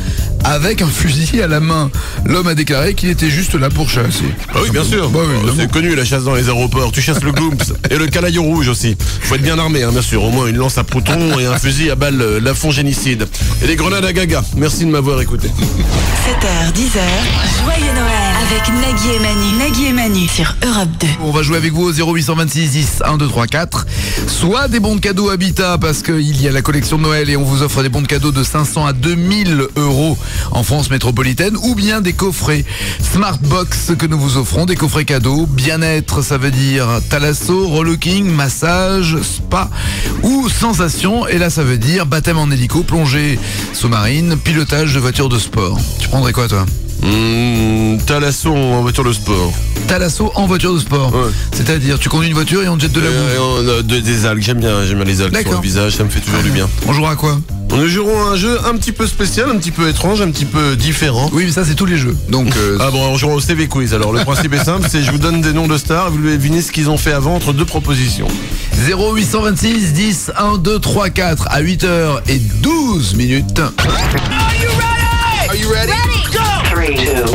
Speaker 2: avec un fusil à la main. L'homme a déclaré qu'il était juste là pour chasser.
Speaker 4: Ah oui, bien sûr.
Speaker 2: Bah oui,
Speaker 4: c'est connu la chasse dans les aéroports. Tu chasses le gloomps et le calaillot rouge aussi. Faut être bien armé, hein, bien sûr. Au moins une lance à proton et un fusil à balle lafongénicide. Et des grenades à gaga. Merci de m'avoir écouté.
Speaker 5: 7h, 10h, joyeux Noël avec Nagui et Manu. Nagui et Manu sur Europe 2.
Speaker 2: On va jouer avec vous au 0826 10 1 2 3 4. Soit des bons de cadeaux Habitat parce qu'il y a la collection de Noël et on vous offre des bons de cadeaux de 500 à 2000 € en France métropolitaine, ou bien des coffrets Smartbox que nous vous offrons, des coffrets cadeaux. Bien-être, ça veut dire thalasso, relooking, massage, spa ou sensation. Et là, ça veut dire baptême en hélico, plongée sous-marine, pilotage de voiture de sport. Tu prendrais quoi, toi?
Speaker 4: Thalasso en voiture de sport.
Speaker 2: Thalasso en voiture de sport.
Speaker 4: Ouais.
Speaker 2: C'est-à-dire, tu conduis une voiture et on te jette de la boue.
Speaker 4: Des algues, j'aime bien les algues sur le visage, ça me fait toujours du bien.
Speaker 2: On jouera à quoi?
Speaker 4: Nous jouerons à un jeu un petit peu spécial, un petit peu étrange, un petit peu différent.
Speaker 2: Oui, mais ça c'est tous les jeux. Donc
Speaker 4: ah bon, on jouera au CV Quiz. Alors le principe est simple, c'est je vous donne des noms de stars, vous devez deviner ce qu'ils ont fait avant entre deux propositions.
Speaker 2: 0826 10 1 2 3 4 à 8h12.
Speaker 6: Are you ready? Go!
Speaker 19: 3, 2, 1, 0.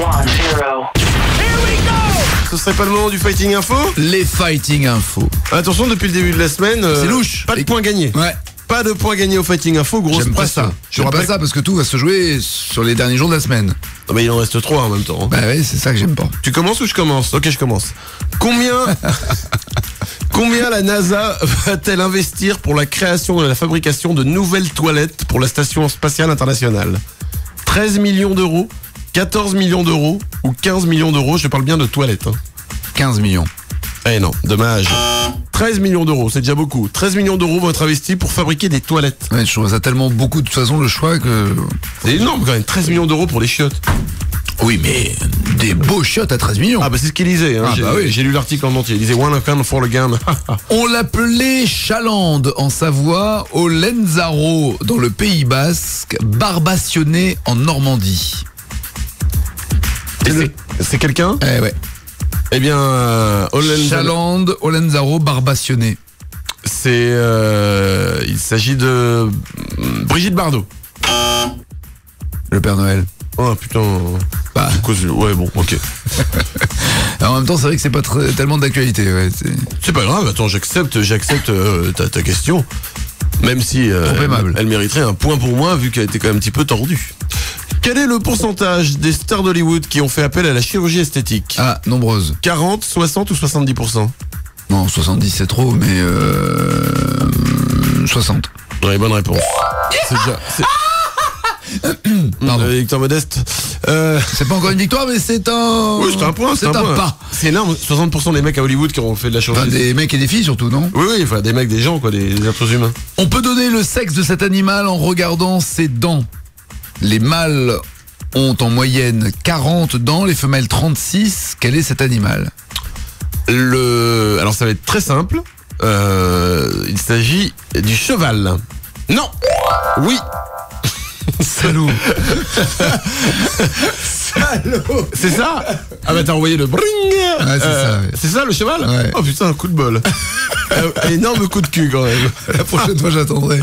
Speaker 4: Ce serait pas le moment du Fighting Info?
Speaker 2: Les Fighting Info.
Speaker 4: Attention, depuis le début de la semaine,
Speaker 2: c'est louche.
Speaker 4: Pas de points gagnés.
Speaker 2: Ouais.
Speaker 4: Pas de points gagnés au Fighting Info, grosse
Speaker 2: J'aime pas
Speaker 4: pression.
Speaker 2: ça. J'aime pas ça parce que tout va se jouer sur les derniers jours de la semaine.
Speaker 4: Ah bah il en reste 3 en même temps.
Speaker 2: Bah ouais, c'est ça que j'aime pas.
Speaker 4: Tu commences ou je commence? Ok, je commence. Combien la NASA va-t-elle investir pour la création et la fabrication de nouvelles toilettes pour la Station Spatiale Internationale? 13 millions d'euros, 14 millions d'euros ou 15 millions d'euros? Je parle bien de toilettes.
Speaker 2: 15 millions.
Speaker 4: Eh non, dommage. 13 millions d'euros, c'est déjà beaucoup. 13 millions d'euros vont être investis pour fabriquer des toilettes.
Speaker 2: Ouais, je trouve ça tellement beaucoup de toute façon le choix que...
Speaker 4: C'est énorme quand même, 13 millions d'euros pour les chiottes.
Speaker 2: Oui, mais des beaux chiottes à 13 millions.
Speaker 4: Ah bah c'est ce qu'il disait, hein. J'ai lu l'article en entier. Il disait one account for the game.
Speaker 2: On l'appelait Chalande en Savoie, au Lenzaro dans le Pays Basque, Barbationné en Normandie.
Speaker 4: C'est quelqu'un ?
Speaker 2: Ouais.
Speaker 4: Eh bien,
Speaker 2: Chalande, Olenzaro, Barbationné.
Speaker 4: C'est, il s'agit de Brigitte Bardot.
Speaker 2: Le Père Noël.
Speaker 4: Oh putain.
Speaker 2: Bah.
Speaker 4: Ouais, bon, ok.
Speaker 2: En même temps, c'est vrai que c'est pas tellement d'actualité. Ouais,
Speaker 4: c'est pas grave. Attends, j'accepte ta question, même si elle mériterait un point pour moi vu qu'elle était quand même un petit peu tordue. Quel est le pourcentage des stars d'Hollywood qui ont fait appel à la chirurgie esthétique ?
Speaker 2: Ah, nombreuses.
Speaker 4: 40, 60 ou 70%?
Speaker 2: Non, 70 c'est trop, mais 60.
Speaker 4: Ouais, bonne réponse. C'est déjà...
Speaker 2: Pardon.
Speaker 4: Victor Modeste.
Speaker 2: C'est pas encore une victoire, mais c'est un...
Speaker 4: Oui, c'est un point.
Speaker 2: C'est un pas.
Speaker 4: C'est énorme, 60% des mecs à Hollywood qui ont fait de la chirurgie.
Speaker 2: Enfin, des mecs et des filles surtout, non ?
Speaker 4: Oui, enfin des mecs, des gens, quoi, des êtres humains.
Speaker 2: On peut donner le sexe de cet animal en regardant ses dents. Les mâles ont en moyenne 40 dents, les femelles 36. Quel est cet animal ?
Speaker 4: Alors ça va être très simple. Il s'agit du cheval. Non. Oui.
Speaker 2: Salaud.
Speaker 4: Salaud. C'est ça ? Ah bah t'as envoyé le bring.
Speaker 2: Ouais, c'est ça. Ouais.
Speaker 4: C'est ça le cheval ?
Speaker 2: Ouais.
Speaker 4: Oh putain, un coup de bol. Énorme coup de cul quand même.
Speaker 2: La prochaine fois j'attendrai.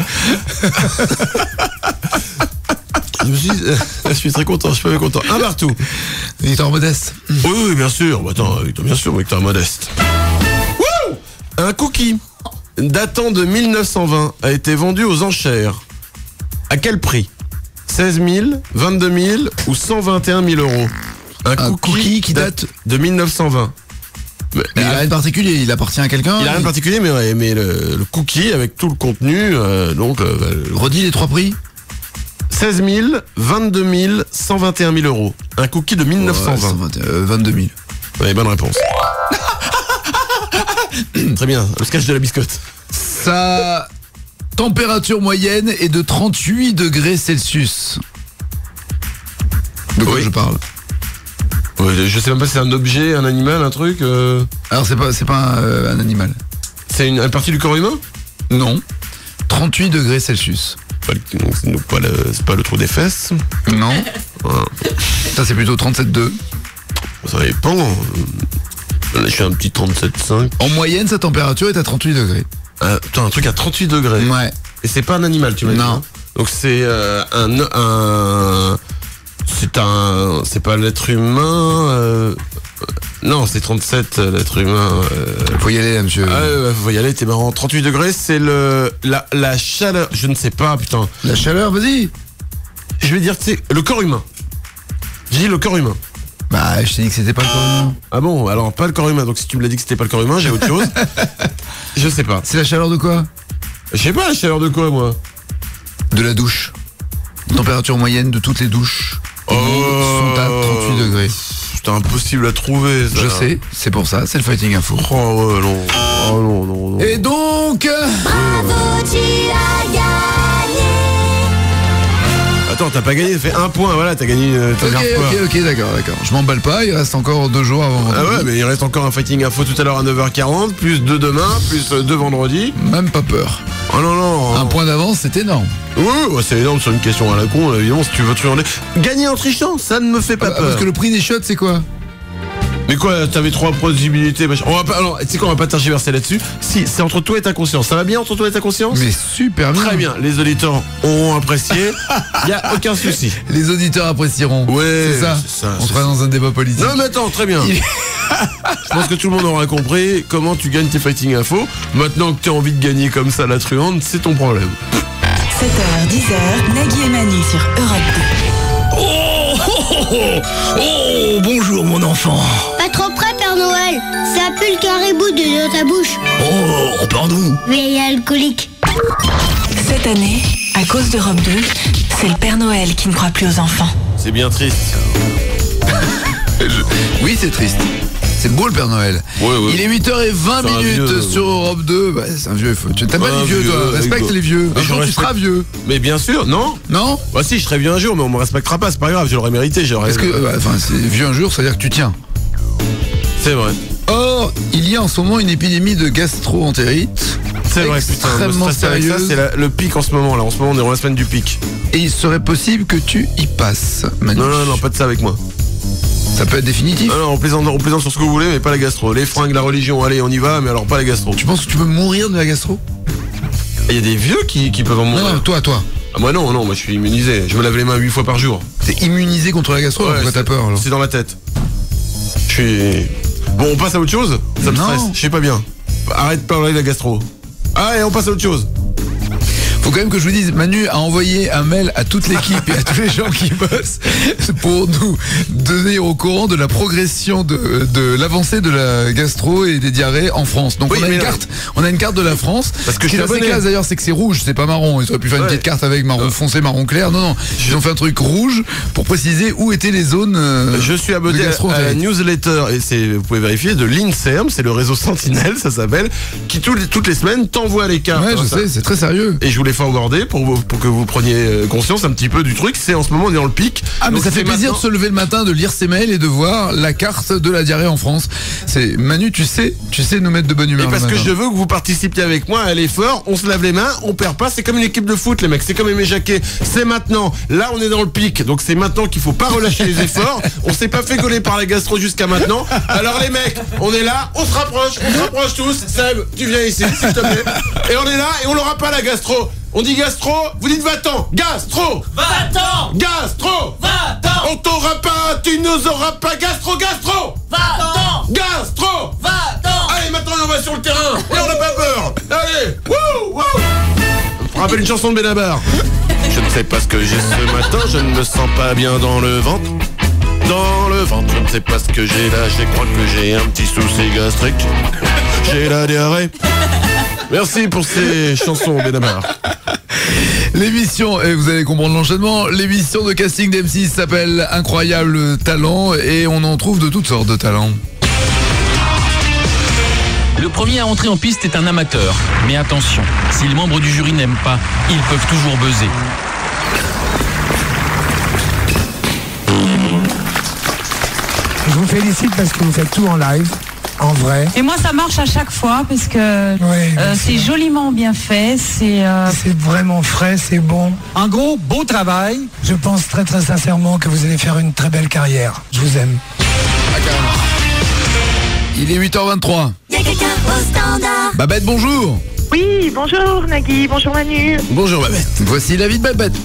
Speaker 4: Je suis très content, je suis pas content. Un partout.
Speaker 2: Victor Modeste.
Speaker 4: Oui, bien sûr. Attends, bien sûr, Victor Modeste. Wouh ! Un cookie datant de 1920 a été vendu aux enchères. À quel prix ? 16 000, 22 000 ou 121 000 euros.
Speaker 2: Un cookie qui date
Speaker 4: de 1920.
Speaker 2: Mais il n'a rien de particulier, il appartient à quelqu'un.
Speaker 4: Il n'a rien de particulier, mais le cookie avec tout le contenu,
Speaker 2: redis les trois prix.
Speaker 4: 16 000, 22 000, 121 000 euros. Un cookie de 1920.
Speaker 2: 22 000.
Speaker 4: Oui, bonne réponse. Très bien, le sketch de la biscotte.
Speaker 2: Sa température moyenne est de 38 degrés Celsius. De quoi je parle ?
Speaker 4: Je sais même pas si c'est un objet, un animal, un truc.
Speaker 2: Alors c'est pas un animal.
Speaker 4: C'est une partie du corps humain ?
Speaker 2: Non. 38 degrés Celsius.
Speaker 4: C'est pas le trou des fesses.
Speaker 2: Non. Ça c'est plutôt 37,2.
Speaker 4: Ça dépend. Là, je suis un petit 37,5.
Speaker 2: En moyenne, sa température est à 38 degrés.
Speaker 4: Un truc à 38 degrés.
Speaker 2: Ouais.
Speaker 4: Et c'est pas un animal, tu m'as dit.
Speaker 2: Non.
Speaker 4: Donc c'est c'est pas l'être humain. Non, c'est 37, l'être humain.
Speaker 2: Faut y aller, là, monsieur.
Speaker 4: Faut y aller, t'es marrant. 38 degrés, c'est la chaleur. Je ne sais pas, putain.
Speaker 2: La chaleur, vas-y.
Speaker 4: Je vais dire, c'est le corps humain. J'ai dit le corps humain.
Speaker 2: Bah, je t'ai dit que c'était pas le corps humain.
Speaker 4: Ah bon, alors pas le corps humain. Donc si tu me l'as dit que c'était pas le corps humain, j'ai autre chose. Je sais pas.
Speaker 2: C'est la chaleur de quoi ?
Speaker 4: Je sais pas, la chaleur de quoi, moi ?
Speaker 2: De la douche. Température moyenne de toutes les douches sont à 38 degrés.
Speaker 4: C'est impossible à trouver, ça.
Speaker 2: Je sais, c'est pour ça, c'est le Fighting Info.
Speaker 4: Oh ouais, non. Oh non.
Speaker 2: Et donc...
Speaker 6: Bravo, tu as gagné.
Speaker 4: Attends, t'as pas gagné, t'as fait un point, voilà, t'as gagné ta dernière fois.
Speaker 2: Ok, d'accord. Je m'emballe pas, il reste encore 2 jours avant vendredi.
Speaker 4: Ah ouais, mais il reste encore un Fighting Info tout à l'heure à 9h40, plus 2 demain, plus 2 vendredi.
Speaker 2: Même pas peur.
Speaker 4: Oh non.
Speaker 2: Un point d'avance, c'est énorme.
Speaker 4: Oui, c'est énorme sur une question à la con, évidemment, si tu veux truander. Gagner en trichant, ça ne me fait pas peur.
Speaker 2: Parce que le prix des shots, c'est quoi ?
Speaker 4: Mais quoi, t'avais 3 possibilités, machin. On va pas, alors, tu sais quoi, on va pas tergiverser là-dessus. Si, c'est entre toi et ta conscience. Ça va bien entre toi et ta conscience ?
Speaker 2: Mais super bien.
Speaker 4: Très bien, les auditeurs auront apprécié. Y a aucun souci.
Speaker 2: Les auditeurs apprécieront.
Speaker 4: Ouais,
Speaker 2: c'est ça. On sera dans un débat politique.
Speaker 4: Non mais attends, très bien. Je pense que tout le monde aura compris comment tu gagnes tes Fighting Info. Maintenant que tu as envie de gagner comme ça la truande, c'est ton problème.
Speaker 5: 7h, 10h, Nagui et Manu sur Europe
Speaker 3: 2. Oh, bonjour mon enfant.
Speaker 6: Pas trop près, Père Noël. Ça pue le caribou de ta bouche.
Speaker 3: Oh, pardon.
Speaker 6: Vieille alcoolique.
Speaker 5: Cette année, à cause d'Europe 2, c'est le Père Noël qui ne croit plus aux enfants.
Speaker 4: C'est bien triste.
Speaker 2: Oui, c'est triste. C'est beau le Père Noël.
Speaker 4: Ouais.
Speaker 2: Il est 8h20 sur Europe 2. Bah, c'est un vieux. Tu t'aimes pas les vieux, toi. Respecte les vieux. Un jour, tu seras vieux.
Speaker 4: Mais bien sûr, non. Bah si, je serai vieux un jour, mais on me respectera pas, c'est pas grave, je l'aurais mérité.
Speaker 2: Est-ce que, c'est vieux un jour, ça veut dire que tu tiens.
Speaker 4: C'est vrai.
Speaker 2: Or, il y a en ce moment une épidémie de gastro-entérite.
Speaker 4: C'est vrai,
Speaker 2: extrêmement sérieuse.
Speaker 4: Ça, c'est le pic en ce moment là. En ce moment, on est dans la semaine du pic.
Speaker 2: Et il serait possible que tu y passes, Manu.
Speaker 4: Non, pas de ça avec moi.
Speaker 2: Ça peut être définitif.
Speaker 4: Non, on plaisante sur ce que vous voulez, mais pas la gastro. Les fringues, la religion, allez, on y va, mais alors pas la gastro.
Speaker 2: Tu penses que tu peux mourir de la gastro?
Speaker 4: Il y a des vieux qui peuvent en mourir.
Speaker 2: Non, toi.
Speaker 4: Ah, moi non, moi je suis immunisé. Je me lave les mains 8 fois par jour.
Speaker 2: T'es immunisé contre la gastro? Pourquoi t'as peur alors?
Speaker 4: C'est dans la tête. Je suis... Bon, on passe à autre chose? Ça me stresse, je sais pas bien. Arrête de parler de la gastro. Allez, on passe à autre chose.
Speaker 2: Faut quand même que je vous dise, Manu a envoyé un mail à toute l'équipe et à tous les gens qui bossent pour nous donner au courant de la progression de l'avancée de la gastro et des diarrhées en France. Donc on a une carte de la France.
Speaker 4: Parce que
Speaker 2: ce qui est assez classe d'ailleurs, c'est que c'est rouge, c'est pas marron. Ils auraient pu faire une petite carte avec marron foncé, marron clair. Non, ils ont fait un truc rouge pour préciser où étaient les zones.
Speaker 4: Je suis abonné à la newsletter et vous pouvez vérifier de l'INSERM, c'est le réseau Sentinelle, ça s'appelle, qui toutes les semaines t'envoie les cartes.
Speaker 2: Ouais, je sais, c'est très sérieux.
Speaker 4: Et je voulais forwarder pour que vous preniez conscience un petit peu du truc. C'est en ce moment on est dans le pic.
Speaker 2: Ah, mais ça fait plaisir de se lever le matin, de lire ses mails et de voir la carte de la diarrhée en France. C'est Manu, tu sais nous mettre de bonne humeur.
Speaker 4: Et parce que je veux que vous participiez avec moi à l'effort. On se lave les mains, on perd pas. C'est comme une équipe de foot, les mecs. C'est comme Aimé Jacquet. C'est maintenant. Là, on est dans le pic. Donc c'est maintenant qu'il faut pas relâcher les efforts. On s'est pas fait gauler par la gastro jusqu'à maintenant. Alors les mecs, on est là, on se rapproche tous. Seb, tu viens ici, s'il te plaît. Et on est là et on l'aura pas la gastro. On dit gastro, vous dites va-t'en. Gastro, va-t'en. Gastro, va-t'en. On t'aura pas, tu nous auras pas. Gastro, va-t'en. Gastro, va-t'en. Allez, maintenant on va sur le terrain et on n'a pas peur. Allez, wouh. Je me rappelle une chanson de Benabar. Je ne sais pas ce que j'ai ce matin, je ne me sens pas bien dans le ventre. Je ne sais pas ce que j'ai là, je crois que j'ai un petit souci gastrique. J'ai la diarrhée. Merci pour ces chansons, Benabar.
Speaker 2: L'émission, et vous allez comprendre l'enchaînement, l'émission de casting d'M6 s'appelle Incroyable Talent et on en trouve de toutes sortes de talents.
Speaker 7: Le premier à entrer en piste est un amateur. Mais attention, si les membres du jury n'aiment pas, ils peuvent toujours buzzer.
Speaker 8: Je vous félicite parce que vous faites tout en live. En vrai.
Speaker 9: Et moi, ça marche à chaque fois parce que c'est joliment bien fait. C'est
Speaker 8: vraiment frais, c'est bon.
Speaker 19: En gros, beau travail.
Speaker 8: Je pense très très sincèrement que vous allez faire une très belle carrière. Je vous aime.
Speaker 2: Il est 8h23.
Speaker 6: Y'a quelqu'un au standard.
Speaker 2: Babette, bonjour.
Speaker 11: Oui, bonjour Nagui, bonjour Manu.
Speaker 2: Bonjour Babette. Voici la vie de Babette.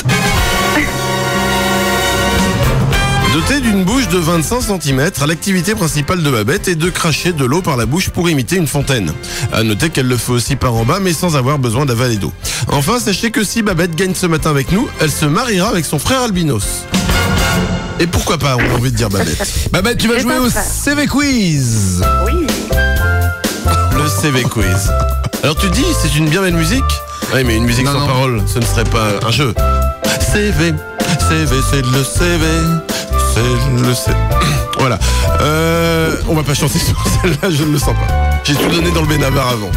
Speaker 4: Dotée d'une bouche de 25 cm, l'activité principale de Babette est de cracher de l'eau par la bouche pour imiter une fontaine. À noter qu'elle le fait aussi par en bas, mais sans avoir besoin d'avaler d'eau. Enfin, sachez que si Babette gagne ce matin avec nous, elle se mariera avec son frère albinos. Et pourquoi pas, on a envie de dire Babette.
Speaker 2: Babette, tu vas jouer au CV Quiz.
Speaker 11: Oui.
Speaker 4: Le CV Quiz. Alors tu dis, c'est une bien belle musique? Oui, mais une musique sans parole, ce ne serait pas un jeu. CV, c'est le CV. C'est le CV. Voilà. On va pas chanter sur celle-là, je ne le sens pas. J'ai tout donné dans le Benabar avant.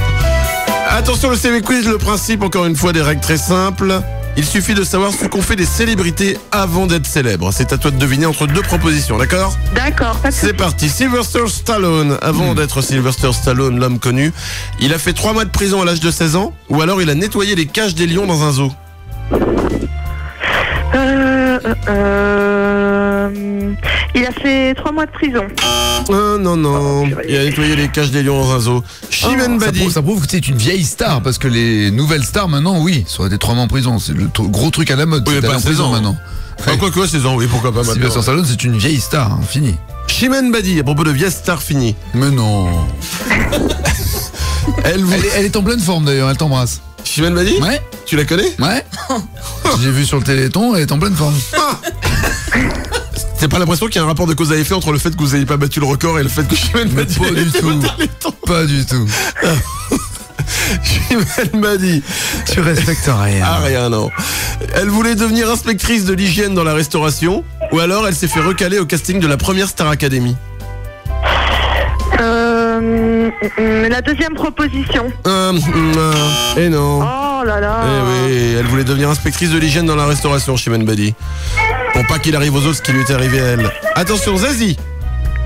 Speaker 4: Attention, le CV Quiz, le principe, encore une fois, des règles très simples. Il suffit de savoir ce qu'ont fait les célébrités avant d'être célèbres. C'est à toi de deviner entre deux propositions, d'accord?
Speaker 11: D'accord, pas de souci.
Speaker 4: C'est parti. Sylvester Stallone, avant d'être Sylvester Stallone, l'homme connu, il a fait 3 mois de prison à l'âge de 16 ans, ou alors il a nettoyé les cages des lions dans un zoo?
Speaker 11: Il a fait 3 mois de prison.
Speaker 4: Non. Il a nettoyé les cages des lions dans un zoo. Chimène Badi.
Speaker 2: Ça prouve que c'est une vieille star, parce que les nouvelles stars maintenant, oui, ça aurait été 3 mois en prison. C'est le gros truc à la mode.
Speaker 4: Oui,
Speaker 2: c'est
Speaker 4: pas
Speaker 2: en prison maintenant.
Speaker 4: Quoi, 16 ans, oui, pourquoi pas maintenant.
Speaker 2: Sylvester Stallone, c'est une vieille star, hein, fini.
Speaker 4: Chimène Badi, à propos de vieille star finie.
Speaker 2: Mais non. Elle est en pleine forme d'ailleurs, elle t'embrasse.
Speaker 4: Chimène Badi?
Speaker 2: Ouais.
Speaker 4: Tu la connais?
Speaker 2: Ouais. J'ai vu sur le Téléthon, elle est en pleine forme.
Speaker 4: C'est pas l'impression qu'il y a un rapport de cause à effet entre le fait que vous n'ayez pas battu le record et le fait que Chimène Badi
Speaker 2: pas du tout. Pas du tout.
Speaker 4: Chimène Badi.
Speaker 2: Tu respectes rien.
Speaker 4: Ah, rien, non. Elle voulait devenir inspectrice de l'hygiène dans la restauration, ou alors elle s'est fait recaler au casting de la première Star Academy.
Speaker 11: La deuxième proposition.
Speaker 4: Et non.
Speaker 11: Oh là là.
Speaker 4: Eh oui, elle voulait devenir inspectrice de l'hygiène dans la restauration chez Badi. Pour pas qu'il arrive aux autres ce qui lui est arrivé à elle. Attention, Zazie.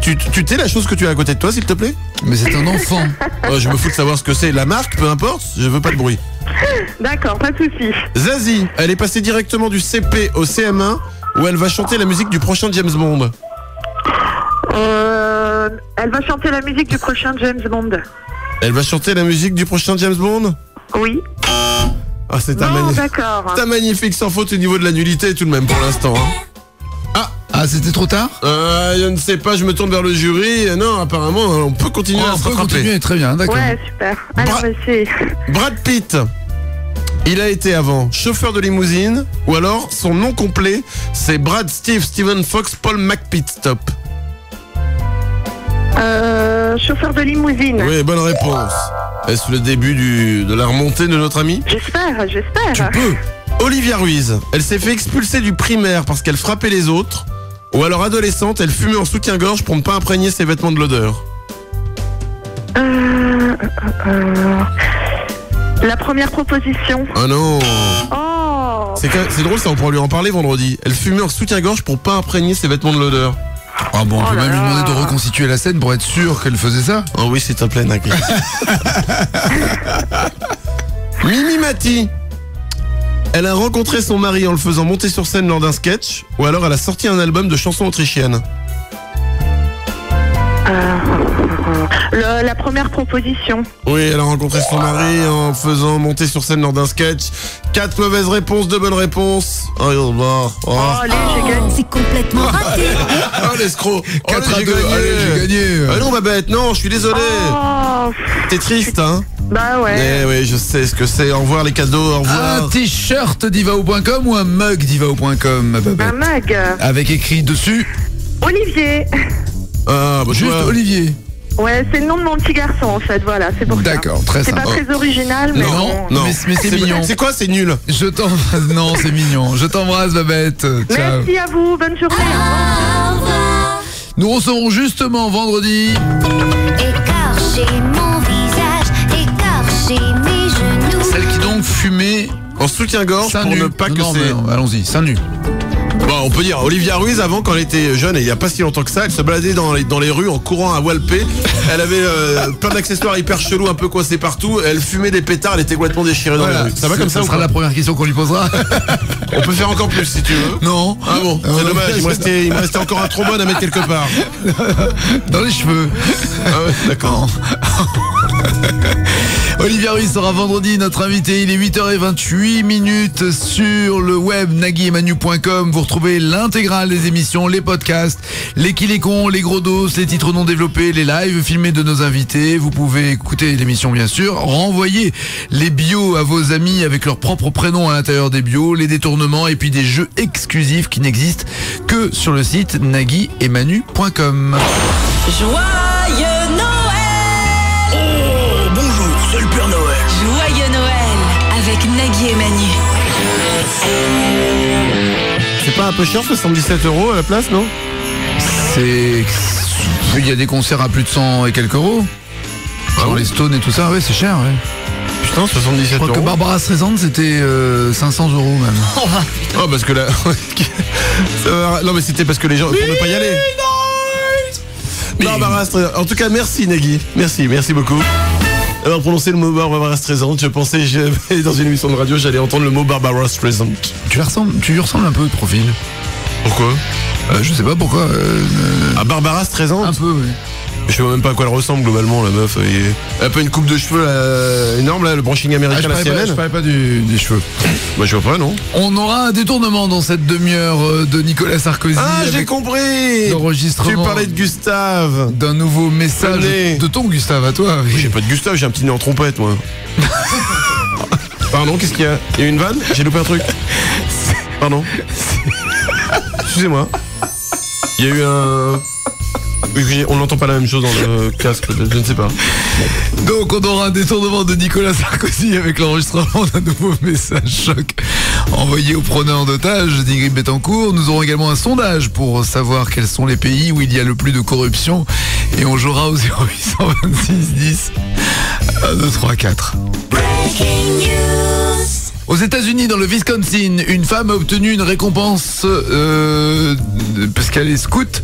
Speaker 4: Tu tais la chose que tu as à côté de toi, s'il te plaît?
Speaker 2: Mais c'est un enfant.
Speaker 4: Oh, je me fous de savoir ce que c'est. La marque, peu importe, je veux pas de bruit.
Speaker 11: D'accord, pas de soucis.
Speaker 4: Zazie, elle est passée directement du CP au CM1 où elle va chanter la musique du prochain James Bond.
Speaker 11: Elle va chanter la musique du prochain James Bond.
Speaker 4: Elle va chanter la musique du prochain James Bond?
Speaker 11: Oui.
Speaker 4: Ah, c'est
Speaker 11: d'accord.
Speaker 4: T'as magnifique, sans faute au niveau de la nullité tout de même pour l'instant. Hein.
Speaker 2: Ah, c'était trop tard?
Speaker 4: Je ne sais pas, je me tourne vers le jury. Non, apparemment, on peut continuer à se rattraper.
Speaker 2: On peut continuer, très bien, d'accord.
Speaker 11: Ouais, super. Alors,
Speaker 4: Brad Pitt. Il a été avant chauffeur de limousine, ou alors son nom complet, c'est Brad Steve Steven Fox Paul McPitstop.
Speaker 11: Chauffeur de limousine.
Speaker 4: Oui, bonne réponse. Est-ce le début de la remontée de notre ami?
Speaker 11: J'espère.
Speaker 4: Tu peux. Olivia Ruiz, elle s'est fait expulser du primaire parce qu'elle frappait les autres, ou alors adolescente, elle fumait en soutien-gorge pour ne pas imprégner ses vêtements de l'odeur.
Speaker 11: La première proposition.
Speaker 4: Ah non.
Speaker 11: Oh.
Speaker 4: C'est drôle ça, on pourra lui en parler vendredi. Elle fumait en soutien-gorge pour pas imprégner ses vêtements de l'odeur.
Speaker 2: Ah bon, on peut même lui demander de reconstituer la scène pour être sûr qu'elle faisait ça.
Speaker 4: Oh oui, s'il te plaît, Nagui. Mimi Mati. Elle a rencontré son mari en le faisant monter sur scène lors d'un sketch, ou alors elle a sorti un album de chansons autrichiennes.
Speaker 11: La première proposition.
Speaker 4: Oui, elle a rencontré son mari en faisant monter sur scène lors d'un sketch. 4 mauvaises réponses, 2 bonnes réponses.
Speaker 11: Allez, j'ai gagné.
Speaker 6: C'est complètement raté.
Speaker 4: Oh l'escroc.
Speaker 2: 4 à 2, allez, j'ai gagné.
Speaker 4: Ah non, Babette, non, je suis désolé. T'es triste, hein?
Speaker 11: Bah ouais.
Speaker 4: Eh oui, je sais ce que c'est. Au revoir les cadeaux, au revoir.
Speaker 2: Un t-shirt divao.com ou un mug divao.com, Babette?
Speaker 11: Un mug.
Speaker 2: Avec écrit dessus
Speaker 11: Olivier.
Speaker 4: Ah, bah,
Speaker 2: juste Olivier.
Speaker 11: Ouais, c'est le nom de mon petit garçon en fait, voilà, c'est pour ça.
Speaker 2: D'accord, très
Speaker 11: C'est
Speaker 2: sympa.
Speaker 11: pas très original, mais
Speaker 2: non, mais c'est mignon.
Speaker 4: C'est quoi, c'est nul?
Speaker 2: Je t'embrasse, non, c'est mignon. Je t'embrasse, Babette. Ciao.
Speaker 11: Merci à vous, bonne journée.
Speaker 2: Nous recevrons justement vendredi.
Speaker 6: Écorcher mon visage, écorcher mes genoux.
Speaker 2: Celle qui donc fumait
Speaker 4: en soutien-gorge pour ne pas que c'est...
Speaker 2: Allons-y, seins nus.
Speaker 4: Bon, on peut dire, Olivia Ruiz, avant, quand elle était jeune, et il n'y a pas si longtemps que ça, elle se baladait dans les rues en courant à Walpé. Elle avait plein d'accessoires hyper chelous, un peu coincés partout. Elle fumait des pétards, elle était complètement déchirée dans les rues. Ça va comme ça?
Speaker 2: Ça sera la première question qu'on lui posera.
Speaker 4: On peut faire encore plus si tu veux.
Speaker 2: Non.
Speaker 4: Ah bon, c'est dommage, il me restait encore un trombone à mettre quelque part.
Speaker 2: Dans les cheveux.
Speaker 4: Ah ouais, d'accord.
Speaker 2: Olivia Ruiz sera vendredi notre invité. Il est 8h28 sur le web naguiemanu.com. Vous retrouvez l'intégrale des émissions, les podcasts, les qui les cons, les gros dos, les titres non développés, les lives filmés de nos invités. Vous pouvez écouter l'émission bien sûr, renvoyer les bios à vos amis avec leur propre prénom à l'intérieur des bios, les détournements et puis des jeux exclusifs qui n'existent que sur le site naguiemanu.com.
Speaker 5: Joyeux Noël!
Speaker 3: Oh, bonjour, c'est le Père Noël.
Speaker 5: Joyeux Noël avec Nagui et Manu.
Speaker 4: C'est pas un peu cher, 77 € à la place, non?
Speaker 2: C'est... Il y a des concerts à plus de 100 et quelques euros. Dans les Stones et tout ça, ouais, c'est cher, ouais.
Speaker 4: Putain, 77 €.
Speaker 2: Je crois que Barbara Streisand, c'était 500 € même.
Speaker 4: Oh, parce que là... non, mais c'était parce que les gens... Pour ne pas y aller. Barbara Streisand. En tout cas, merci Nagui. Merci beaucoup. Alors, prononcer le mot Barbara Streisand, je pensais j'avais dans une émission de radio, j'allais entendre le mot Barbara Streisand.
Speaker 2: Tu lui ressembles un peu de profil.
Speaker 4: Pourquoi?
Speaker 2: Je sais pas pourquoi.
Speaker 4: À Barbara Streisand?
Speaker 2: Un peu, oui.
Speaker 4: Je sais même pas à quoi elle ressemble globalement, la meuf. Elle a pas une coupe de cheveux énorme, là, le brushing américain, la CNN.
Speaker 2: Je parlais pas des cheveux.
Speaker 4: Bah, je vois pas, non.
Speaker 2: On aura un détournement dans cette demi-heure de Nicolas Sarkozy.
Speaker 4: Ah, j'ai compris.
Speaker 2: L'enregistrement.
Speaker 4: Tu parlais de Gustave.
Speaker 2: D'un nouveau message de ton Gustave à toi. Oui.
Speaker 4: J'ai pas de Gustave, j'ai un petit nez en trompette, moi. Pardon, qu'est-ce qu'il y a? Il y a une vanne? J'ai loupé un truc. Pardon. Excusez-moi. Il y a eu un... On n'entend pas la même chose dans le casque, je ne sais pas.
Speaker 2: Donc on aura un détournement de Nicolas Sarkozy avec l'enregistrement d'un nouveau message choc envoyé aux preneurs d'otages d'Ingrid Betancourt. Nous aurons également un sondage pour savoir quels sont les pays où il y a le plus de corruption Et on jouera au 0826 10 1 2 3 4. Aux États-Unis, dans le Wisconsin, une femme a obtenu une récompense parce qu'elle est scout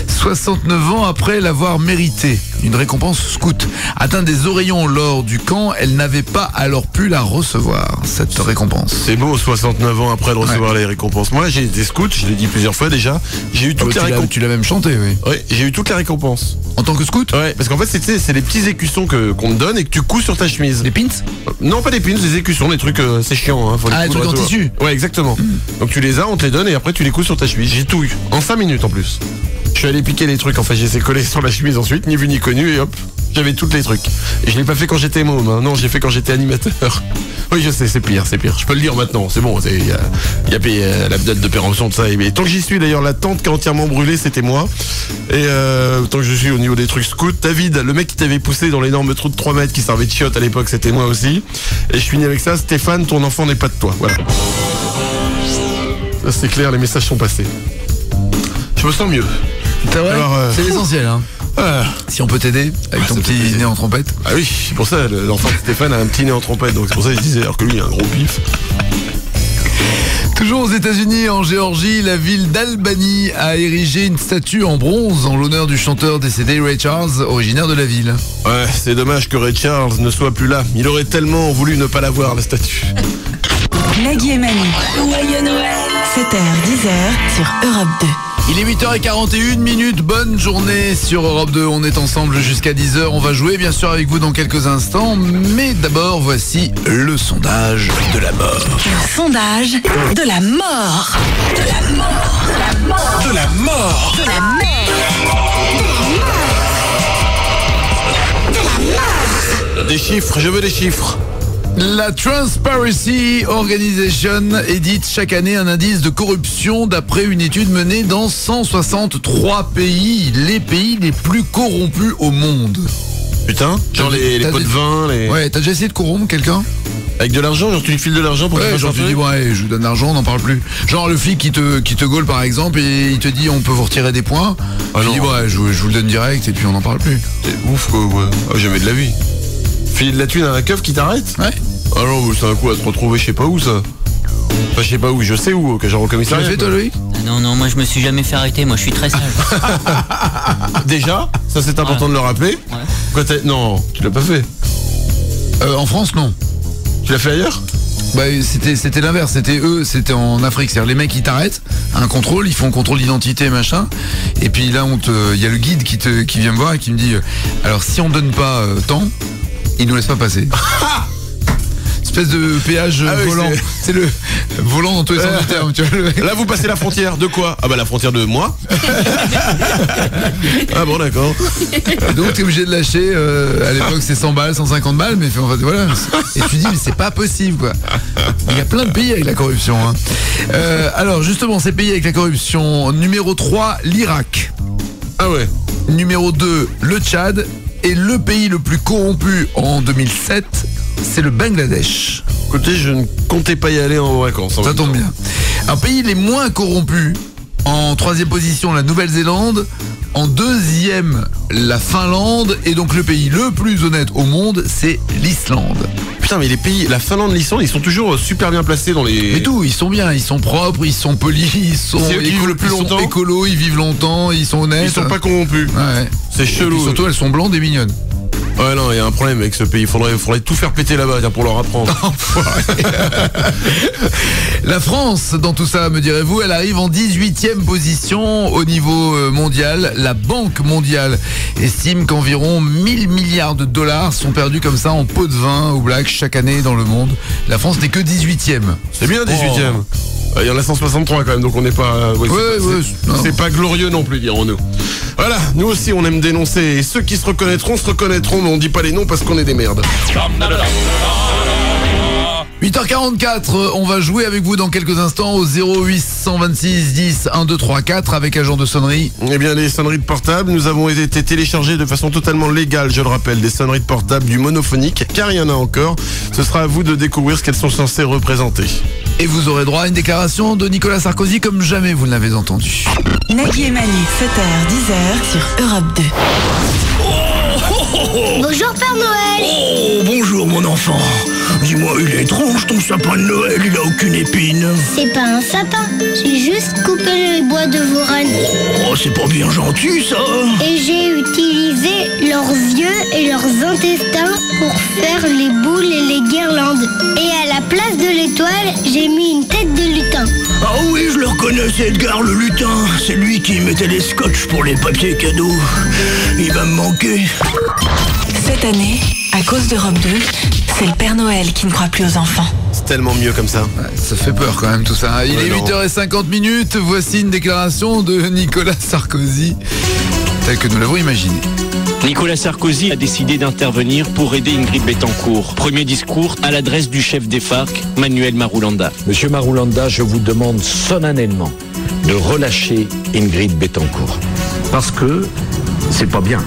Speaker 2: 69 ans après l'avoir méritée. Une récompense scout. Atteinte des oreillons lors du camp, elle n'avait pas alors pu la recevoir, cette récompense.
Speaker 4: C'est beau, 69 ans après de recevoir les récompenses. Moi, j'ai été scout, je l'ai dit plusieurs fois déjà. J'ai eu toutes les récompenses.
Speaker 2: Tu l'as même chanté, oui.
Speaker 4: Oui, j'ai eu toutes les récompenses.
Speaker 2: En tant que scout?
Speaker 4: Ouais, parce qu'en fait, c'est les petits écussons qu'on te donne et que tu couds sur ta chemise.
Speaker 2: Des pins?
Speaker 4: Non, pas des pins, des écussons, des trucs, c'est chiant. Hein, faut
Speaker 2: les trucs en tissu?
Speaker 4: Ouais, exactement. Donc tu les as, on te les donne et après tu les couds sur ta chemise. J'ai tout eu, en 5 minutes en plus. Je suis allé piquer les trucs, enfin j'ai essayé de coller sur la chemise ensuite, ni vu ni connu, et hop, j'avais tous les trucs. Et je l'ai pas fait quand j'étais môme, hein. Non, j'ai fait quand j'étais animateur. Oui, je sais, c'est pire. Je peux le dire maintenant, c'est bon, il y a payé la date de péremption de ça. Et tant que j'y suis, d'ailleurs, la tente qui a entièrement brûlé, c'était moi. Et tant que je suis au niveau des trucs scouts, David, le mec qui t'avait poussé dans l'énorme trou de 3 mètres qui servait de chiotte à l'époque, c'était moi aussi. Et je finis avec ça, Stéphane, ton enfant n'est pas de toi. Voilà. Ça c'est clair, les messages sont passés. Je me sens mieux.
Speaker 2: C'est vrai, c'est l'essentiel, hein. Si on peut t'aider avec ton petit nez en trompette.
Speaker 4: Ah oui, c'est pour ça, l'enfant de Stéphane a un petit nez en trompette, donc c'est pour ça que je disais, alors que lui il a un gros pif.
Speaker 2: Toujours aux États-Unis, en Géorgie, la ville d'Albany a érigé une statue en bronze en l'honneur du chanteur décédé Ray Charles, originaire de la ville.
Speaker 4: Ouais, c'est dommage que Ray Charles ne soit plus là. Il aurait tellement voulu ne pas la voir, la statue.
Speaker 5: Nagui et Manu. Joyeux Noël. 7h, 10h sur Europe 2.
Speaker 2: Il est 8h41, bonne journée sur Europe 2, on est ensemble jusqu'à 10h, on va jouer bien sûr avec vous dans quelques instants, mais d'abord voici le sondage de la mort.
Speaker 5: Le sondage de la mort. De la mort. De la mort.
Speaker 4: De la mort.
Speaker 5: De la mort.
Speaker 4: Des chiffres, je veux des chiffres.
Speaker 2: La Transparency Organization édite chaque année un indice de corruption d'après une étude menée dans 163 pays, les pays les plus corrompus au monde.
Speaker 4: Putain, genre les pots de vin, les...
Speaker 2: Ouais, t'as déjà essayé de corrompre quelqu'un?
Speaker 4: Avec de l'argent, genre tu lui files de l'argent pour
Speaker 2: ouais, genre tu dis ouais, je vous donne l'argent, on n'en parle plus. Genre le flic qui te gaule par exemple et il te dit on peut vous retirer des points. Tu dis ouais, je vous le donne direct et puis on n'en parle plus.
Speaker 4: C'est ouf quoi, ouais. Ah, jamais de la vie. Filer de la thune à un keuf qui t'arrête?
Speaker 2: Ouais.
Speaker 4: Ah non, c'est un coup à te retrouver je sais pas où ça. Enfin je sais pas où, je sais où, que genre au commissariat.
Speaker 2: Tu l'as fait toi Loïc?
Speaker 20: Non, moi je me suis jamais fait arrêter, moi je suis très sage.
Speaker 4: Déjà, ça c'est important de le rappeler.
Speaker 20: Ouais.
Speaker 4: Quoi, non, tu l'as pas fait.
Speaker 2: En France non.
Speaker 4: Tu l'as fait ailleurs?
Speaker 2: Bah c'était l'inverse, c'était en Afrique, c'est-à-dire les mecs ils t'arrêtent, un contrôle, ils font un contrôle d'identité machin, et puis là il y a le guide qui vient me voir et qui me dit alors si on donne pas tant, il nous laisse pas passer. Espèce de péage volant, c'est le volant dans tous les sens du terme, tu vois.
Speaker 4: Là vous passez la frontière de quoi? Ah bah la frontière de moi. Ah bon d'accord.
Speaker 2: Donc t'es obligé de lâcher, à l'époque c'est 100 balles, 150 balles, mais en fait voilà. Et tu dis mais c'est pas possible quoi. Il y a plein de pays avec la corruption hein. Alors justement ces pays avec la corruption, numéro 3 l'Irak.
Speaker 4: Ah ouais.
Speaker 2: Numéro 2 le Tchad. Et le pays le plus corrompu en 2007, c'est le Bangladesh.
Speaker 4: Écoutez, je ne comptais pas y aller en vacances.
Speaker 2: Ça tombe bien. Un pays les moins corrompus, en 3e position, la Nouvelle-Zélande. En 2e, la Finlande. Et donc le pays le plus honnête au monde, c'est l'Islande.
Speaker 4: Putain, mais les pays, la Finlande, l'Islande, ils sont toujours super bien placés dans les...
Speaker 2: Mais tout, ils sont bien, ils sont propres, ils sont polis, ils sont
Speaker 4: le plus longtemps.
Speaker 2: Écolos, ils vivent longtemps, ils sont honnêtes.
Speaker 4: Ils sont pas corrompus.
Speaker 2: Ouais.
Speaker 4: C'est chelou.
Speaker 2: Et surtout, elles sont blondes et mignonnes.
Speaker 4: Ouais non, il y a un problème avec ce pays, il faudrait tout faire péter là-bas pour leur apprendre.
Speaker 2: La France, dans tout ça, me direz-vous, elle arrive en 18e position au niveau mondial. La Banque mondiale estime qu'environ 1000 milliards de dollars sont perdus comme ça en pots de vin ou black chaque année dans le monde. La France n'est que 18e.
Speaker 4: C'est bien 18e. Il y en a 163 quand même, donc on n'est pas... c'est pas glorieux non plus, dirons-nous. Voilà, nous aussi on aime dénoncer, et ceux qui se reconnaîtront, mais on dit pas les noms parce qu'on est des merdes.
Speaker 2: 8h44, on va jouer avec vous dans quelques instants au 0826 10 1 2 3 4 avec agent de sonnerie.
Speaker 4: Eh bien les sonneries de portable, nous avons été téléchargées de façon totalement légale, je le rappelle, des sonneries de portable du monophonique, car il y en a encore. Ce sera à vous de découvrir ce qu'elles sont censées représenter.
Speaker 2: Et vous aurez droit à une déclaration de Nicolas Sarkozy comme jamais vous ne l'avez entendu.
Speaker 5: Nagui et Manu, 7h, 10h sur Europe 2.
Speaker 6: Bonjour Père Noël.
Speaker 3: Oh, bonjour mon enfant. Dis-moi, il est étrange ton sapin de Noël, il a aucune épine.
Speaker 6: C'est pas un sapin, j'ai juste coupé les bois de vos rennes.
Speaker 3: Oh, c'est pas bien gentil ça.
Speaker 6: Et j'ai utilisé leurs yeux et leurs intestins pour faire les boules et les guirlandes. Et à la place de l'étoile, j'ai mis une tête de lutin.
Speaker 3: Ah oui, je le reconnais, c'est Edgar le lutin. C'est lui qui mettait les scotch pour les papiers cadeaux. Il va me manquer.
Speaker 5: Cette année, à cause d'Europe 2, c'est le Père Noël qui ne croit plus aux enfants.
Speaker 4: C'est tellement mieux comme ça.
Speaker 2: Ouais, ça fait peur quand même tout ça. Il est 8h50. Voici une déclaration de Nicolas Sarkozy, telle que nous l'avons imaginée.
Speaker 17: Nicolas Sarkozy a décidé d'intervenir pour aider Ingrid Betancourt. Premier discours à l'adresse du chef des FARC, Manuel Marulanda.
Speaker 18: Monsieur Marulanda, je vous demande solennellement de relâcher Ingrid Betancourt. Parce que c'est pas bien.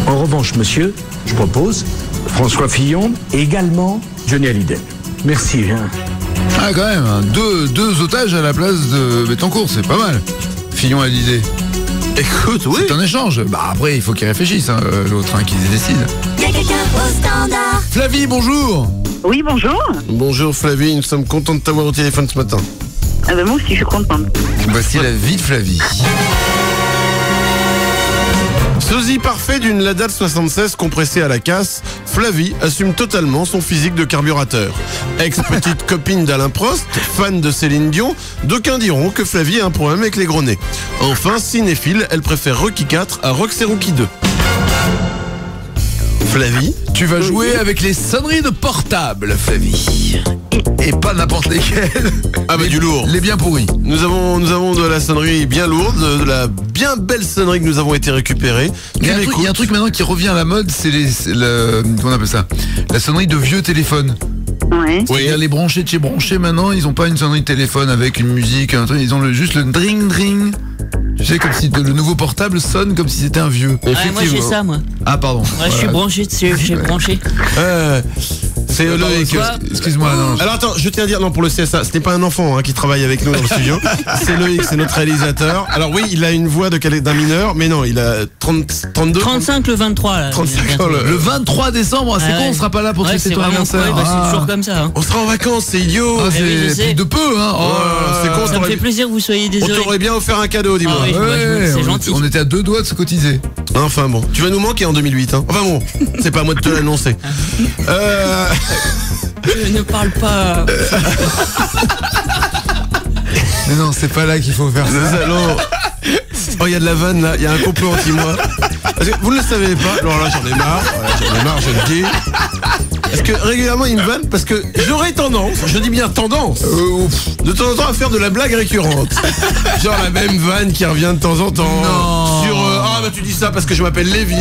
Speaker 18: En revanche, monsieur, je propose François Fillon et également Johnny Hallyday. Merci.
Speaker 2: Ah quand même, hein, deux otages à la place de Betancourt, c'est pas mal. Fillon et Hallyday. Écoute, oui. C'est un échange. Bah après, il faut qu'il réfléchisse, hein, l'autre, hein, qu'il décide.
Speaker 6: Il y a quelqu'un au standard.
Speaker 2: Flavie, bonjour.
Speaker 11: Oui, bonjour.
Speaker 4: Bonjour Flavie, nous sommes contents de t'avoir au téléphone ce matin.
Speaker 11: Ah ben moi aussi, je suis contente.
Speaker 2: Voici la vie de Flavie.
Speaker 4: Sosie parfait d'une Lada 76 compressée à la casse, Flavie assume totalement son physique de carburateur. Ex-petite copine d'Alain Prost, fan de Céline Dion, d'aucuns diront que Flavie a un problème avec les gros nez. Enfin, cinéphile, elle préfère Rocky 4 à Roxy Rookie 2. Flavie,
Speaker 2: tu vas jouer avec les sonneries de portable, Flavie. Et pas n'importe lesquelles.
Speaker 4: Ah bah du lourd.
Speaker 2: Les bien pourris.
Speaker 4: Nous avons de la sonnerie bien lourde, de la bien belle sonnerie que nous avons été récupérée.
Speaker 2: Il y a un truc maintenant qui revient à la mode, c'est comment on appelle ça, la sonnerie de vieux téléphones.
Speaker 11: Ouais.
Speaker 2: C'est-à-dire les branchés de chez branchés maintenant, ils ont pas une sonnerie de téléphone avec une musique, un truc, ils ont juste le dring dring. Tu sais, comme si le nouveau portable sonne comme si c'était un vieux.
Speaker 20: Ouais, moi j'ai ça, moi.
Speaker 2: Ah pardon.
Speaker 20: Ouais, je suis branché dessus, j'ai branché.
Speaker 4: C'est Loïc.
Speaker 2: Excuse-moi, non.
Speaker 4: Alors attends, je tiens à dire, non, pour le CSA, ce n'est pas un enfant qui travaille avec nous dans le studio. C'est Loïc, c'est notre réalisateur. Alors oui, il a une voix d'un mineur, mais non, il a 32.
Speaker 20: 35 le 23 là.
Speaker 2: 35 ans, le 23 décembre, c'est con, on sera pas là pour fêter ton anniversaire.
Speaker 20: C'est toujours comme ça. Hein.
Speaker 4: On sera en vacances, c'est idiot.
Speaker 2: Ah, c'est de peu, hein.
Speaker 4: C'est con,
Speaker 20: ça me fait plaisir que vous soyez désolé.
Speaker 4: On t'aurait bien offert un cadeau, dis-moi.
Speaker 20: Ah, oui, c'est gentil.
Speaker 2: On était à 2 doigts de se cotiser.
Speaker 4: Enfin bon, tu vas nous manquer en 2008. Hein. Enfin bon, c'est pas à moi de te l'annoncer.
Speaker 20: Ne parle pas.
Speaker 2: Mais non, c'est pas là qu'il faut faire ça.
Speaker 4: Oh, il y a de la vanne là, il y a un complot anti-moi. Parce que vous ne le savez pas, alors là j'en ai marre, je le dis. Parce que régulièrement il me vanne parce que j'aurais tendance, je dis bien tendance, de temps en temps à faire de la blague récurrente. Genre la même vanne qui revient de temps en temps.
Speaker 2: Non.
Speaker 4: Sur ah bah tu dis ça parce que je m'appelle Lévi.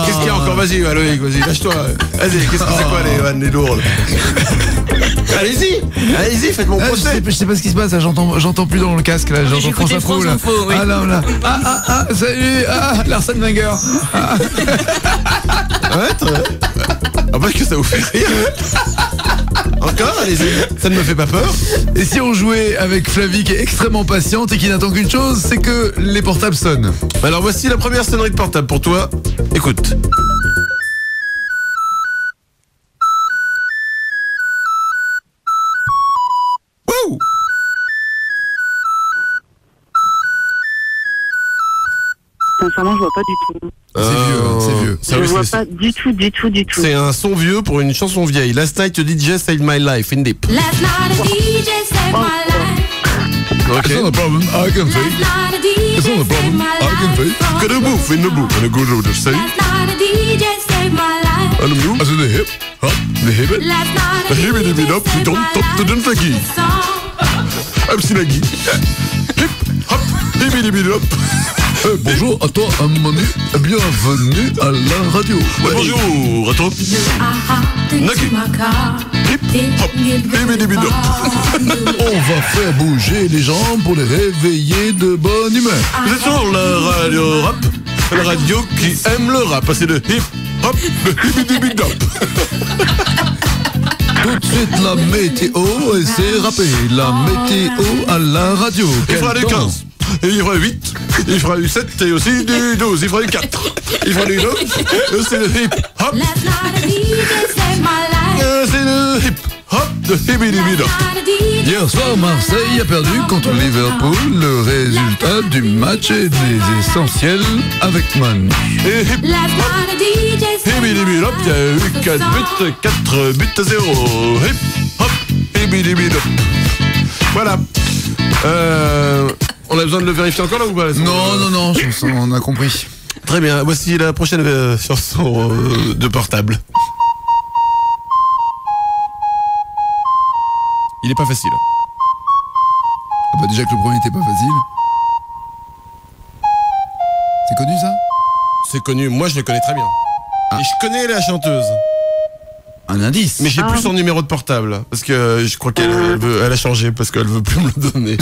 Speaker 4: Qu'est-ce qu'il y a encore? Vas-y, Loïc, vas-y, lâche-toi. Vas-y, qu'est-ce que c'est quoi les vannes, les lourdes? Allez-y, faites mon procès.
Speaker 2: Je sais pas ce qui se passe, là, j'entends plus dans le casque là, j'entends France Info là.
Speaker 20: Oui.
Speaker 2: Ah non là. Salut, l'Arsène Wenger.
Speaker 4: Ouais, parce que ça vous fait rire. Encore, allez-y, ça ne me fait pas peur.
Speaker 2: Et si on jouait avec Flavie qui est extrêmement patiente et qui n'attend qu'une chose, c'est que les portables sonnent.
Speaker 4: Alors voici la première sonnerie de portable pour toi. Écoute. Wow.
Speaker 11: Sincèrement, je vois pas du tout.
Speaker 2: C'est vieux.
Speaker 11: Je vois pas du tout.
Speaker 4: C'est un son vieux pour une chanson vieille. Last night a DJ saved my life in deep.
Speaker 6: Last night a DJ saved my life.
Speaker 4: Okay.
Speaker 2: It's not a problem, I can fake. It's not a problem, I can fake.
Speaker 4: Got a move in the boot and a good road to say.
Speaker 6: Last night a DJ saved my life.
Speaker 4: And the move.
Speaker 2: Also the hip, hop, the hip it.
Speaker 6: Last night
Speaker 4: The hip it up, you don't top the dun faggy. I'm Sinagi. Hip, hop, hip it up.
Speaker 2: Bonjour à toi, Manu. Bienvenue à la radio.
Speaker 4: Ouais. Bonjour à toi. Naki. Hip, hop, hip it up.
Speaker 2: On va faire bouger les gens pour les réveiller de bonne humeur.
Speaker 4: Vous êtes sur la radio rap, la radio qui aime le rap. C'est le hip, hop, le hip it up.
Speaker 2: Tout de suite la météo et c'est rappelé. La météo à la radio.
Speaker 4: Il fera du 15. Et il fera 8, il fera du 7 et aussi du 12, il fera du 4, il fera du 9, c'est le hip hop. C'est le hip hop de Hibidibida.
Speaker 2: Hier soir, Marseille a perdu contre Liverpool. Le résultat du match est des essentiels avec Man.
Speaker 4: Et hip hop, Hibidibida, il y a eu 4 buts à 0. Hip hop, Hibidibida. Voilà. On a besoin de le vérifier encore là ou pas?
Speaker 2: Non, on a compris.
Speaker 4: Très bien, voici la prochaine chanson de portable. Il est pas facile.
Speaker 2: Ah bah déjà que le premier était pas facile. C'est connu ça?
Speaker 4: C'est connu, moi je le connais très bien. Et je connais la chanteuse.
Speaker 2: Un indice.
Speaker 4: Mais j'ai plus son numéro de portable. Parce que je crois qu'elle a changé parce qu'elle veut plus me le donner.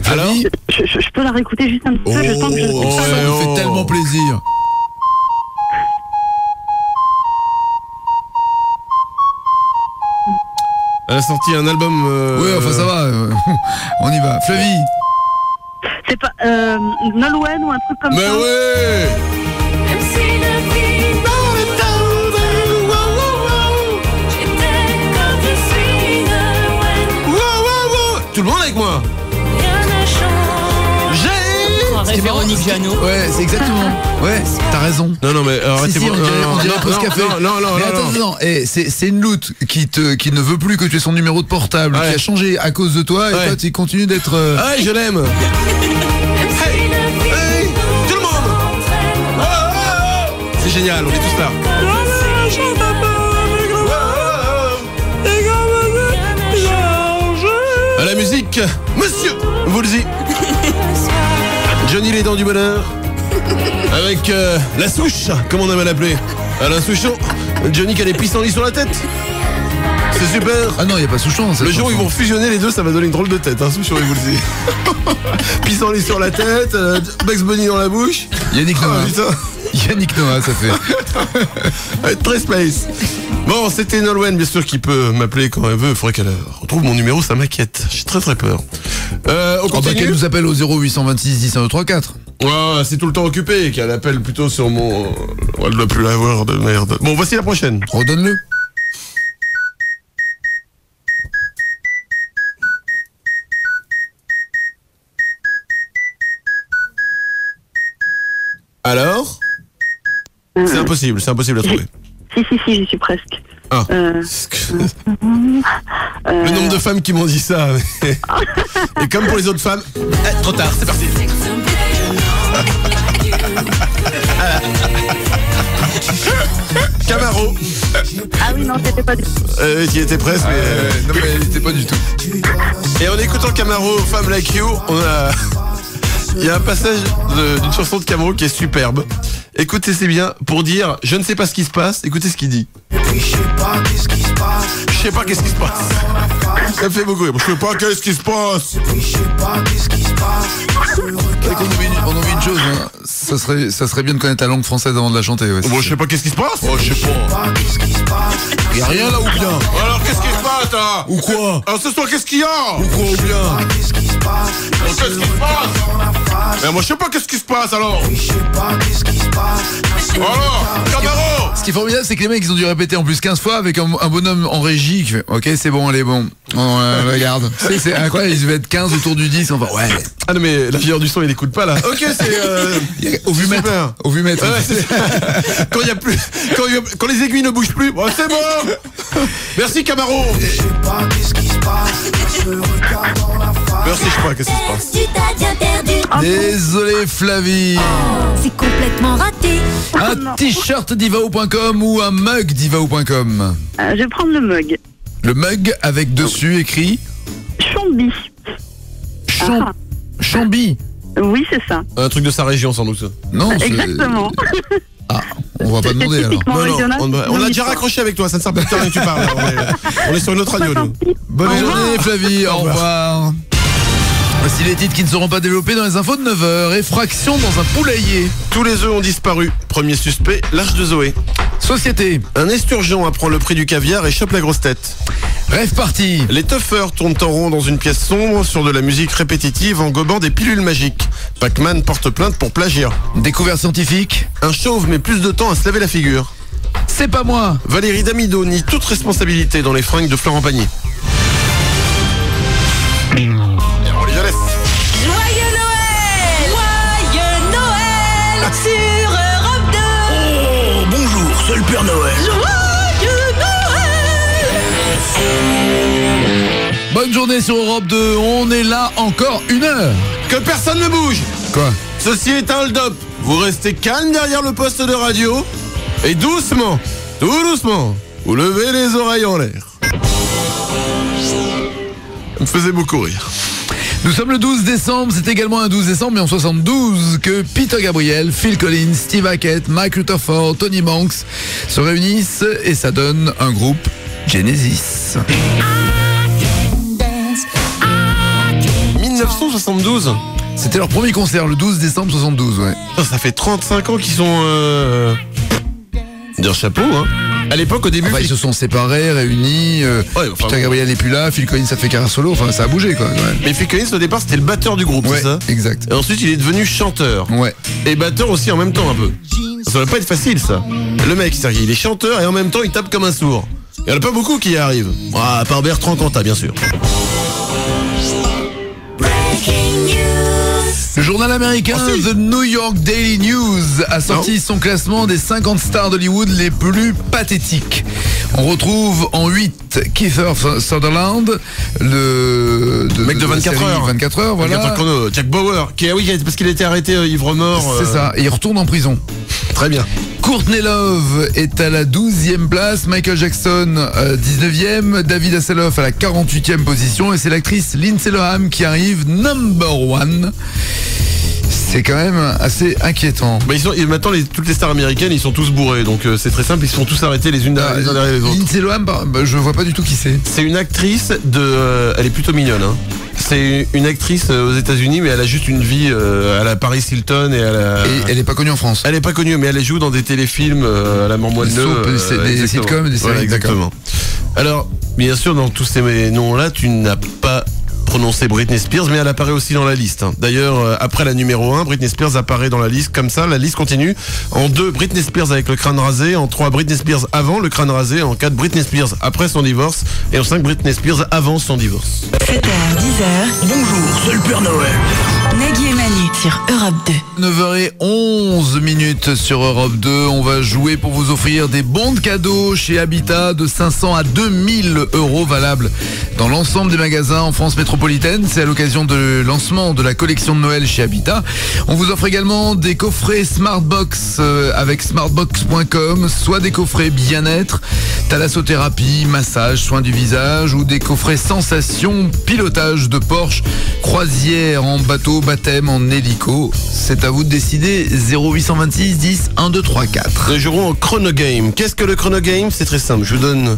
Speaker 4: Alors
Speaker 11: je peux la réécouter juste un petit peu, je sens que
Speaker 2: ça me fait tellement plaisir.
Speaker 4: Elle a sorti un album...
Speaker 2: Oui, enfin ça va, on y va. Flavie.
Speaker 11: C'est pas Nolwenn ou un truc comme ça.
Speaker 4: Mais ouais. Tout le monde avec moi.
Speaker 20: Véronique Jeannot.
Speaker 2: Ouais, c'est exactement. Ouais, t'as raison.
Speaker 4: Non, mais arrêtez.
Speaker 2: On dirait Pause Café.
Speaker 4: Non.
Speaker 2: Mais attends, c'est une loute qui ne veut plus que tu aies son numéro de portable, qui a changé à cause de toi, et toi tu continues d'être.
Speaker 4: Ouais, je l'aime. Hey, tout le monde. C'est génial, on est tous là. À la musique, monsieur Woolsey. Johnny les dents du bonheur. Avec la souche, comme on aime l'appeler. Alain Souchon. Johnny qui a des pissenlits sur la tête. C'est super.
Speaker 2: Ah non, il n'y a pas Souchon.
Speaker 4: Le jour où ils vont fusionner les deux, ça va donner une drôle de tête, hein, Souchon et Woolsey. Pissenlits sur la tête, Bugs Bunny dans la bouche.
Speaker 2: Yannick Noah. Yannick Noah, ça fait.
Speaker 4: Très space. Bon, c'était Nolwenn, bien sûr, qui peut m'appeler quand elle veut. Il faudrait qu'elle retrouve mon numéro, ça m'inquiète. J'ai très peur. On continue.
Speaker 2: Qu'elle nous appelle au 0826 10 134.
Speaker 4: Ouais, c'est tout le temps occupé, qu'elle appelle plutôt sur mon... Elle ne doit plus l'avoir, de merde. Bon, voici la prochaine.
Speaker 2: Redonne-le.
Speaker 4: Alors c'est impossible à trouver.
Speaker 11: Si, j'y suis presque.
Speaker 4: Ah. Le nombre de femmes qui m'ont dit ça. Et comme pour les autres femmes, trop tard, c'est parti. Camaro.
Speaker 11: Ah oui, non, c'était pas du tout.
Speaker 4: Qui était presque, mais...
Speaker 2: non, mais elle était pas du tout.
Speaker 4: Et en écoutant Camaro, Femme Like You, il y a un passage d'une chanson de Camaro qui est superbe. Écoutez, c'est bien pour dire je ne sais pas ce qui se passe. Écoutez ce qu'il dit. Je sais pas qu'est-ce qui se passe. Ça me fait beaucoup rire. Je sais pas qu'est-ce qui se passe.
Speaker 2: On oublie une chose, hein. ça serait bien de connaître la langue française avant de la chanter. Ouais,
Speaker 4: bon, je sais pas qu'est-ce qui se passe.
Speaker 2: Oh, je sais pas. Y'a rien là ou bien?
Speaker 4: Alors qu'est-ce qui se passe là?
Speaker 2: Ou quoi?
Speaker 4: Alors ce soir qu'est-ce qu'il y a?
Speaker 2: Ou quoi ou bien?
Speaker 4: Qu'est-ce qui se passe? Mais moi je sais pas qu'est-ce qui se passe alors. Alors, Camaro.
Speaker 2: Ce qui est formidable, c'est que les mecs ils ont dû répéter en plus 15 fois avec un bonhomme en régie qui fait ok, c'est bon, allez, bon. Regarde. C'est incroyable, ils devaient être 15 autour du 10. Enfin, ouais.
Speaker 4: Ah non, mais l'ingénieur du son il écoute pas là. Ok, c'est.
Speaker 2: Au vumètre. Au vumètre.
Speaker 4: Ouais, quand il y a plus. Quand les aiguilles ne bougent plus. Oh, c'est bon. Merci Camaro. Merci, je sais pas qu'est-ce qui se passe.
Speaker 2: Désolé Flavie.
Speaker 6: C'est complètement raté.
Speaker 2: Un t-shirt divao.com ou un mug divao.com.
Speaker 11: Je vais prendre le mug.
Speaker 2: Le mug avec dessus écrit
Speaker 11: Chambi.
Speaker 2: Chambi.
Speaker 11: Oui, c'est ça.
Speaker 4: Un truc de sa région sans doute.
Speaker 2: Non,
Speaker 11: exactement.
Speaker 2: Ah, on va pas demander alors.
Speaker 4: On a déjà raccroché avec toi, ça ne sert pas de temps que tu parles. On est sur une autre radio nous.
Speaker 2: Bonne journée Flavie, au revoir. Voici les titres qui ne seront pas développés dans les infos de 9h. Effraction dans un poulailler.
Speaker 4: Tous les œufs ont disparu. Premier suspect, l'Arche de Zoé.
Speaker 2: Société.
Speaker 4: Un esturgeon apprend le prix du caviar et chope la grosse tête.
Speaker 2: Rêve parti.
Speaker 4: Les tuffeurs tournent en rond dans une pièce sombre sur de la musique répétitive en gobant des pilules magiques. Pac-Man porte plainte pour plagiat.
Speaker 2: Découverte scientifique.
Speaker 4: Un chauve met plus de temps à se laver la figure.
Speaker 2: C'est pas moi.
Speaker 4: Valérie Damido nie toute responsabilité dans les fringues de Florent Pagny. Et on les laisse.
Speaker 5: Joyeux Noël sur Europe 2.
Speaker 3: Oh, bonjour, c'est le Père Noël.
Speaker 5: Joyeux Noël.
Speaker 2: Bonne journée sur Europe 2. On est là encore 1 heure.
Speaker 4: Que personne ne bouge.
Speaker 2: Quoi?
Speaker 4: Ceci est un hold-up. Vous restez calme derrière le poste de radio. Et doucement, tout doucement, vous levez les oreilles en l'air. Ça me faisait beaucoup rire.
Speaker 2: Nous sommes le 12 décembre, c'est également un 12 décembre, mais en 72, que Peter Gabriel, Phil Collins, Steve Hackett, Mike Rutherford, Tony Banks se réunissent et ça donne un groupe Genesis.
Speaker 4: 1972.
Speaker 2: C'était leur premier concert, le 12 décembre 72, ouais.
Speaker 4: Ça fait 35 ans qu'ils sont... Dire chapeau, hein. À l'époque, au début...
Speaker 2: Enfin, ils se sont séparés, réunis, Peter Gabriel n'est plus là, Phil Collins a fait carrière solo, enfin ça a bougé quoi. Ouais.
Speaker 4: Mais Phil Collins au départ c'était le batteur du groupe, c'est ça?
Speaker 2: Exact.
Speaker 4: Et ensuite il est devenu chanteur.
Speaker 2: Ouais.
Speaker 4: Et batteur aussi en même temps un peu. Ça va pas être facile ça. Le mec, il est chanteur et en même temps il tape comme un sourd. Il y en a pas beaucoup qui y arrivent. À part Bertrand Cantat bien sûr.
Speaker 2: Le journal américain The New York Daily News a sorti son classement des 50 stars d'Hollywood les plus pathétiques. On retrouve en 8 Kiefer Sutherland, le
Speaker 4: mec de 24 heures.
Speaker 2: 24 heures, voilà.
Speaker 4: 24 chrono, Jack Bauer, qui parce qu'il a été arrêté ivre-mort.
Speaker 2: C'est ça, et il retourne en prison.
Speaker 4: Très bien.
Speaker 2: Courtney Love est à la 12e place, Michael Jackson 19e, David Hasselhoff à la 48e position et c'est l'actrice Lindsay Lohan qui arrive number 1. C'est quand même assez inquiétant.
Speaker 4: Bah maintenant toutes les stars américaines ils sont tous bourrés donc c'est très simple, ils se font tous arrêter les unes derrière les autres.
Speaker 2: Lindsay Lohan, je vois pas du tout qui c'est.
Speaker 4: C'est une actrice elle est plutôt mignonne hein. C'est une actrice aux États-Unis mais elle a juste une vie à la Paris Hilton et
Speaker 2: elle est pas connue en France.
Speaker 4: Elle est pas connue mais elle joue dans des téléfilms à la mort moelle
Speaker 2: des sitcoms, des séries.
Speaker 4: Exactement. Alors bien sûr dans tous ces noms là tu n'as pas prononcé Britney Spears, mais elle apparaît aussi dans la liste. D'ailleurs, après la numéro 1, Britney Spears apparaît dans la liste comme ça, la liste continue. En 2, Britney Spears avec le crâne rasé. En 3, Britney Spears avant le crâne rasé. En 4, Britney Spears après son divorce. Et en 5, Britney Spears avant son divorce.
Speaker 5: 7h, 10h.
Speaker 3: Bonjour, c'est le Père Noël.
Speaker 5: Nagui et Manu sur Europe 2.
Speaker 2: 9h11 sur Europe 2. On va jouer pour vous offrir des bons de cadeaux chez Habitat de 500 à 2000 € valables dans l'ensemble des magasins en France métropolitaine. C'est à l'occasion de lancement de la collection de Noël chez Habitat. On vous offre également des coffrets Smartbox avec smartbox.com, soit des coffrets bien-être, thalassothérapie, massage, soins du visage ou des coffrets sensations, pilotage de Porsche, croisière en bateau, baptême en hélico. C'est à vous de décider. 0826 10 1 2 3 4.
Speaker 4: Nous jouerons au chrono game. Qu'est-ce que le chrono game? C'est très simple. Je vous donne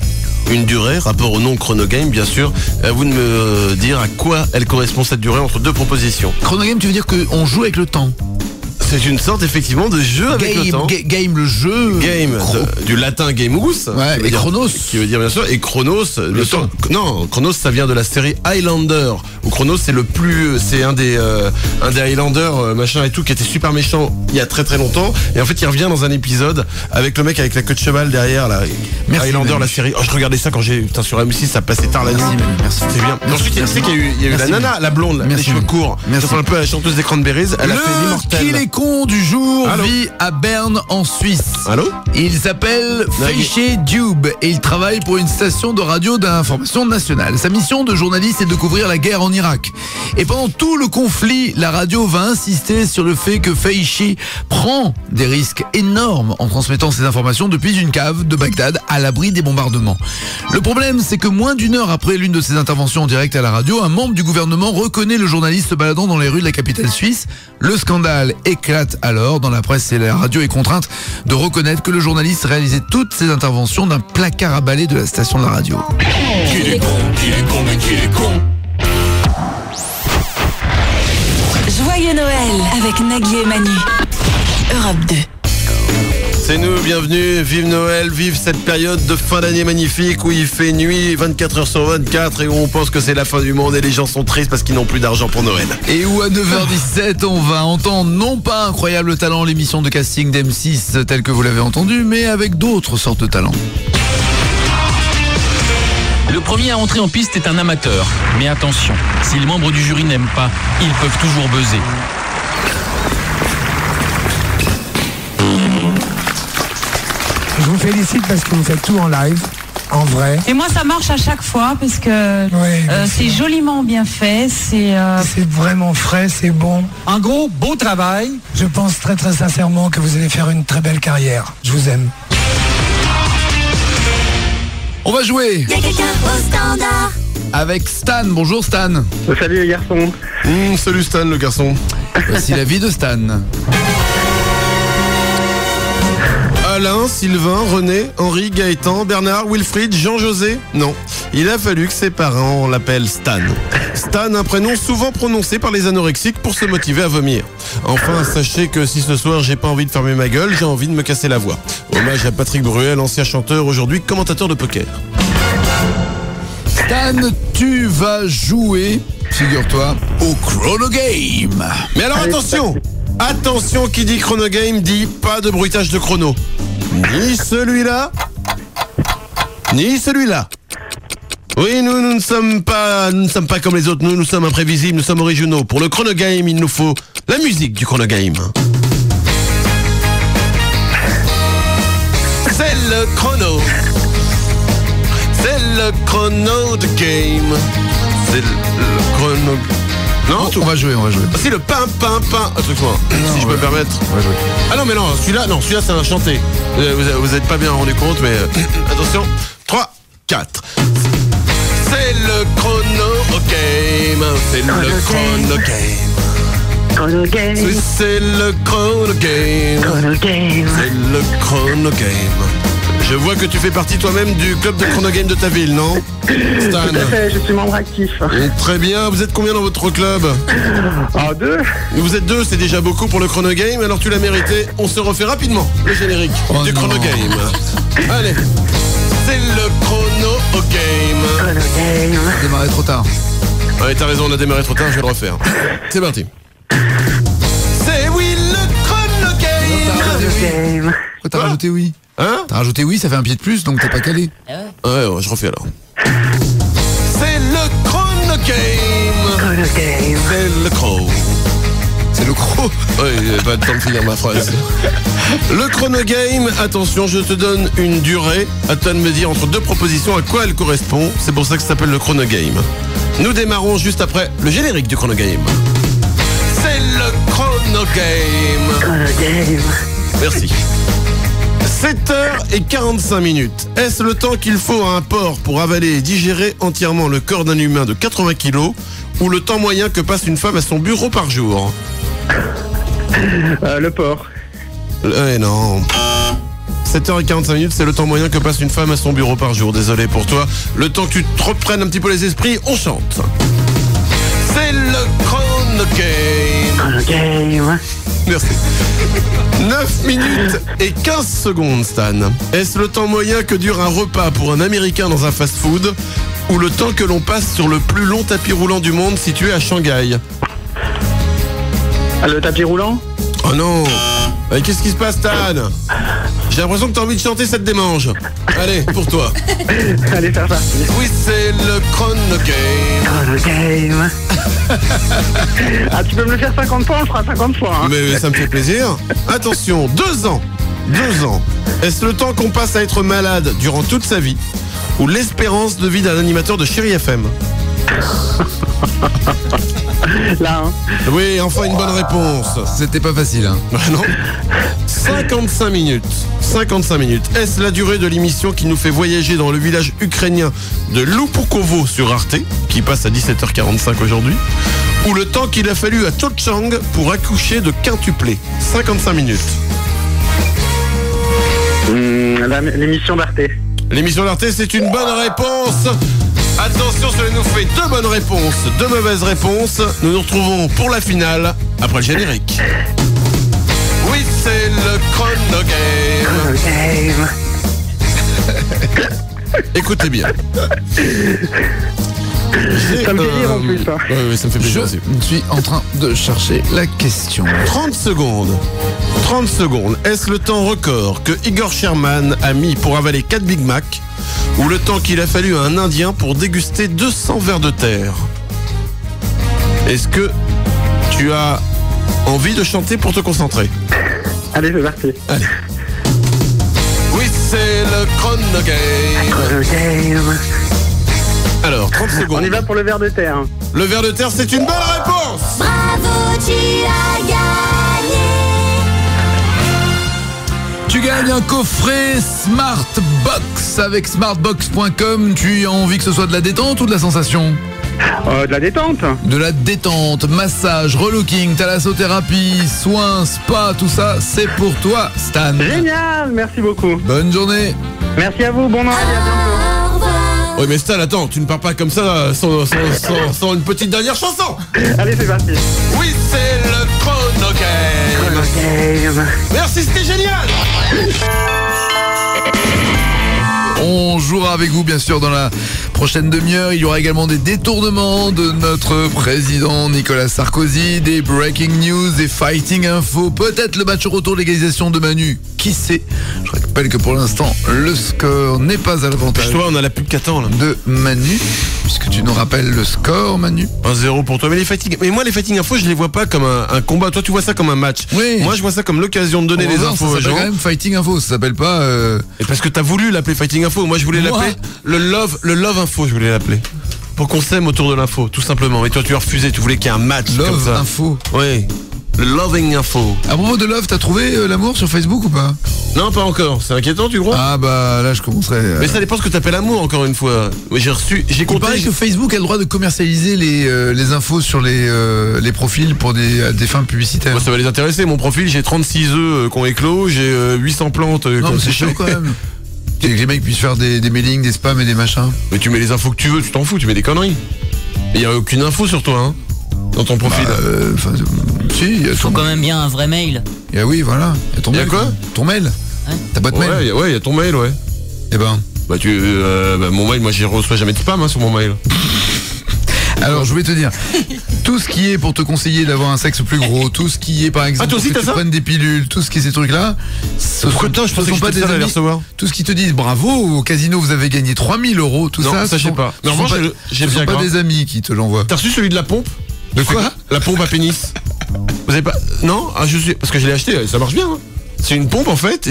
Speaker 4: une durée, rapport au nom chrono game, bien sûr. À vous de me dire à quoi elle correspond cette durée entre deux propositions.
Speaker 2: Chrono game, tu veux dire qu'on joue avec le temps?
Speaker 4: C'est une sorte effectivement de jeu avec le temps.
Speaker 2: Game, le jeu.
Speaker 4: Game, du latin gameus.
Speaker 2: Ouais, et Chronos.
Speaker 4: Qui veut dire bien sûr, et Chronos. Le temps. Non, Chronos ça vient de la série Highlander. Où Chronos c'est un des Highlanders machin et tout qui était super méchant il y a très très longtemps. Et en fait il revient dans un épisode avec le mec avec la queue de cheval derrière là.
Speaker 2: Merci,
Speaker 4: Highlander la série. Oh, je regardais ça quand sur M6, ça passait tard la nuit.
Speaker 2: Merci.
Speaker 4: C'est bien. Et ensuite tu sais qu'il y a eu la nana, la blonde, les cheveux courts. Ça ressemble un peu à la chanteuse des Cranberries. Elle a fait l'immortel.
Speaker 2: Du jour vit à Berne en Suisse.
Speaker 4: Allô?
Speaker 2: Il s'appelle Feiche Dube et il travaille pour une station de radio d'information nationale. Sa mission de journaliste est de couvrir la guerre en Irak. Et pendant tout le conflit, la radio va insister sur le fait que Feiche prend des risques énormes en transmettant ces informations depuis une cave de Bagdad à l'abri des bombardements. Le problème, c'est que moins d'une heure après l'une de ses interventions en direct à la radio, un membre du gouvernement reconnaît le journaliste se baladant dans les rues de la capitale suisse. Le scandale éclate alors dans la presse et la radio est contrainte de reconnaître que le journaliste réalisait toutes ses interventions d'un placard à balai de la station de la radio.
Speaker 5: Qu'il est con, mais qu'il est con. Joyeux Noël avec Nagui et Manu. Europe 2.
Speaker 4: C'est nous, bienvenue, vive Noël, vive cette période de fin d'année magnifique où il fait nuit 24 heures sur 24 et où on pense que c'est la fin du monde et les gens sont tristes parce qu'ils n'ont plus d'argent pour Noël.
Speaker 2: Et où à 9h17 on va entendre non pas Incroyable Talent, l'émission de casting d'M6 telle que vous l'avez entendu, mais avec d'autres sortes de talents.
Speaker 7: Le premier à entrer en piste est un amateur. Mais attention, si les membres du jury n'aiment pas, ils peuvent toujours buzzer.
Speaker 8: Je vous félicite parce que vous faites tout en live, en vrai.
Speaker 9: Et moi, ça marche à chaque fois parce que c'est joliment bien fait. C'est
Speaker 8: vraiment frais, c'est bon.
Speaker 19: En gros, beau travail.
Speaker 8: Je pense très très sincèrement que vous allez faire une très belle carrière. Je vous aime.
Speaker 2: On va jouer.
Speaker 6: Il y a quelqu'un au standard.
Speaker 2: Avec Stan. Bonjour Stan.
Speaker 16: Salut les garçons.
Speaker 4: Salut Stan le garçon.
Speaker 2: Voici la vie de Stan.
Speaker 4: Alain, Sylvain, René, Henri, Gaëtan, Bernard, Wilfried, Jean-José. Non, il a fallu que ses parents l'appellent Stan. Stan, un prénom souvent prononcé par les anorexiques pour se motiver à vomir. Enfin, sachez que si ce soir j'ai pas envie de fermer ma gueule, j'ai envie de me casser la voix. Hommage à Patrick Bruel, ancien chanteur, aujourd'hui commentateur de poker.
Speaker 2: Stan, tu vas jouer, figure-toi, au Chrono Game.
Speaker 4: Mais alors attention, attention, qui dit Chrono Game dit pas de bruitage de chrono. Ni celui-là, ni celui-là. Oui, nous ne sommes pas comme les autres, nous sommes imprévisibles, nous sommes originaux. Pour le Chrono Game, il nous faut la musique du Chrono Game. C'est le chrono. C'est le chrono de game. C'est le chrono... Non,
Speaker 2: on va jouer.
Speaker 4: C'est le pain. Excuse-moi, si je peux me permettre.
Speaker 2: On va jouer.
Speaker 4: Ah non, mais non, celui-là, ça va chanter. Vous n'êtes pas bien rendu compte, mais attention. 3, 4. C'est le chrono game. C'est le chrono game.
Speaker 16: Chrono game.
Speaker 4: Oui, c'est le chrono game.
Speaker 16: Chrono game.
Speaker 4: C'est le chrono game. Je vois que tu fais partie toi-même du club de chrono game de ta ville, non Stan?
Speaker 16: Tout à fait, je suis membre actif.
Speaker 4: Très bien, vous êtes combien dans votre club?
Speaker 16: 2.
Speaker 4: Vous êtes 2, c'est déjà beaucoup pour le chrono game, alors tu l'as mérité. On se refait rapidement le générique du chrono game. Allez, c'est le chrono game.
Speaker 16: Chrono game.
Speaker 2: On a démarré trop tard.
Speaker 4: Ouais, t'as raison, on a démarré trop tard, je vais le refaire. C'est parti. C'est oui, le chrono game.
Speaker 16: Game.
Speaker 2: Pourquoi t'as rajouté oui?
Speaker 4: Hein?
Speaker 2: T'as rajouté oui, ça fait un pied de plus, donc t'es pas calé.
Speaker 4: Ouais, je refais alors. C'est le chrono game.
Speaker 16: Chrono game.
Speaker 4: C'est le chrono.
Speaker 2: C'est le croc.
Speaker 4: Oui, pas le temps de finir ma phrase. Le chrono game, attention, je te donne une durée. À toi de me dire entre deux propositions à quoi elle correspond. C'est pour ça que ça s'appelle le chrono game. Nous démarrons juste après le générique du chrono game. C'est le chrono game.
Speaker 16: Chrono game.
Speaker 4: Merci. 7h45. Est-ce le temps qu'il faut à un porc pour avaler et digérer entièrement le corps d'un humain de 80 kilos ou le temps moyen que passe une femme à son bureau par jour?
Speaker 16: Le porc.
Speaker 4: Non. 7h45, c'est le temps moyen que passe une femme à son bureau par jour. Désolé pour toi. Le temps que tu te reprennes un petit peu les esprits, on chante. C'est le chrono game.
Speaker 16: Chrono game.
Speaker 4: Merci. 9 minutes et 15 secondes, Stan. Est-ce le temps moyen que dure un repas pour un Américain dans un fast-food ou le temps que l'on passe sur le plus long tapis roulant du monde situé à Shanghai?
Speaker 16: Le tapis roulant?
Speaker 4: Oh non. Qu'est-ce qui se passe, Stan? J'ai l'impression que t'as envie de chanter, ça te démange. Allez, pour toi.
Speaker 16: Allez, faire partie.
Speaker 4: Oui, c'est le chrono game.
Speaker 16: Chrono game. Ah, tu peux me le faire 50 fois, on le fera 50 fois. Hein.
Speaker 4: Mais ça me fait plaisir. Attention, 2 ans. 2 ans. Est-ce le temps qu'on passe à être malade durant toute sa vie ou l'espérance de vie d'un animateur de Chéri FM?
Speaker 16: Là, hein.
Speaker 4: Oui, enfin une bonne réponse.
Speaker 2: C'était pas facile, hein.
Speaker 4: Non. 55 minutes. 55 minutes. Est-ce la durée de l'émission qui nous fait voyager dans le village ukrainien de Lupukovo sur Arte, qui passe à 17h45 aujourd'hui, ou le temps qu'il a fallu à Cho Chang pour accoucher de quintuplé? 55 minutes.
Speaker 16: L'émission d'Arte.
Speaker 4: L'émission d'Arte, c'est une bonne réponse. Attention, cela nous fait 2 bonnes réponses, 2 mauvaises réponses. Nous nous retrouvons pour la finale après le générique. Oui, c'est le chrono game.
Speaker 16: game.
Speaker 4: Écoutez bien.
Speaker 16: Ça me fait rire en plus. Hein.
Speaker 4: Oui, ça me fait plaisir aussi.
Speaker 2: Je suis en train de chercher la question.
Speaker 4: 30 secondes. 30 secondes. Est-ce le temps record que Igor Sherman a mis pour avaler 4 Big Mac ou le temps qu'il a fallu à un Indien pour déguster 200 vers de terre? Est-ce que tu as envie de chanter pour te concentrer?
Speaker 16: Allez, c'est parti.
Speaker 4: Allez. Oui, c'est le chrono game.
Speaker 16: Chrono game.
Speaker 4: Alors, 30 secondes.
Speaker 16: On y va pour le ver de terre.
Speaker 4: Le ver de terre, c'est une bonne réponse.
Speaker 21: Bravo, tu as gagné.
Speaker 2: Tu gagnes un coffret Smartbox avec smartbox.com. Tu as envie que ce soit de la détente ou de la sensation?
Speaker 16: De la détente.
Speaker 2: De la détente, massage, relooking, thalassothérapie, soins, spa, tout ça, c'est pour toi, Stan.
Speaker 16: Génial, merci beaucoup.
Speaker 2: Bonne journée.
Speaker 16: Merci à vous, bon Noël et à bientôt.
Speaker 4: Oui, mais Stan, attends, tu ne pars pas comme ça sans une petite dernière chanson.
Speaker 16: Allez, c'est parti.
Speaker 4: Oui, c'est le chrono game.
Speaker 16: Chrono game.
Speaker 4: Merci, c'était génial.
Speaker 2: On jouera avec vous bien sûr dans la prochaine demi-heure. Il y aura également des détournements de notre président Nicolas Sarkozy, des breaking news, des fighting info, peut-être le match retour l'égalisation de Manu. Qui sait? Je rappelle que pour l'instant le score n'est pas à l'avantage.
Speaker 4: Toi, on a la pub qu'attend là.
Speaker 2: De Manu, puisque tu nous rappelles le score, Manu.
Speaker 4: 1-0 pour toi. Mais moi les fighting info, je les vois pas comme un combat. Toi, tu vois ça comme un match.
Speaker 2: Oui.
Speaker 4: Moi, je vois ça comme l'occasion de donner les infos aux gens.
Speaker 2: Ça s'appelle quand même fighting info. Ça s'appelle pas.
Speaker 4: Et parce que t'as voulu l'appeler fighting info. Moi, je voulais l'appeler le love info. Je voulais l'appeler pour qu'on s'aime autour de l'info, tout simplement. Mais toi, tu as refusé. Tu voulais qu'il y ait un match
Speaker 2: love
Speaker 4: comme ça.
Speaker 2: Info.
Speaker 4: Oui. Le loving info.
Speaker 2: À propos de love, t'as trouvé l'amour sur Facebook ou pas?
Speaker 4: Non, pas encore. C'est inquiétant, tu crois?
Speaker 2: Ah bah là, je commencerai.
Speaker 4: Mais ça dépend ce que t'appelles amour, encore une fois. Oui, j'ai compté. Il
Speaker 2: paraît que Facebook a le droit de commercialiser les infos sur les profils pour des fins publicitaires.
Speaker 4: Moi, ça va les intéresser. Mon profil, j'ai 36 œufs qui ont éclos, j'ai 800 plantes.
Speaker 2: Non, mais c'est chaud quand même. Que les mecs puissent faire des mailings, des spams et des machins.
Speaker 4: Mais tu mets les infos que tu veux, tu t'en fous, tu mets des conneries. Il n'y a aucune info sur toi, hein, dans ton profil.
Speaker 2: Si, il
Speaker 20: faut quand même bien un vrai mail.
Speaker 2: Et oui, voilà.
Speaker 4: Il y a quoi?
Speaker 2: Ton mail.
Speaker 20: Ouais.
Speaker 2: Ta boîte mail.
Speaker 4: Ouais, il y a ton mail, ouais.
Speaker 2: Et ben.
Speaker 4: Mon mail, moi, j'y reçois jamais de spam sur mon mail.
Speaker 2: Alors, je vais te dire, tout ce qui est pour te conseiller d'avoir un sexe plus gros, tout ce qui est, par exemple,
Speaker 4: toi aussi,
Speaker 2: que tu prennes des pilules, tout ce qui est ces trucs-là, ce sont pas des amis. Tout ce qui te disent bravo, au casino vous avez gagné 3000 €, tout
Speaker 4: non,
Speaker 2: ça.
Speaker 4: Ça, je sais pas.
Speaker 2: Non, ce sont pas des amis qui te l'envoient.
Speaker 4: T'as reçu celui de la pompe?
Speaker 2: De quoi?
Speaker 4: La pompe à pénis. Vous avez pas? Non? Parce que je l'ai acheté, ça marche bien. Hein. C'est une pompe en fait.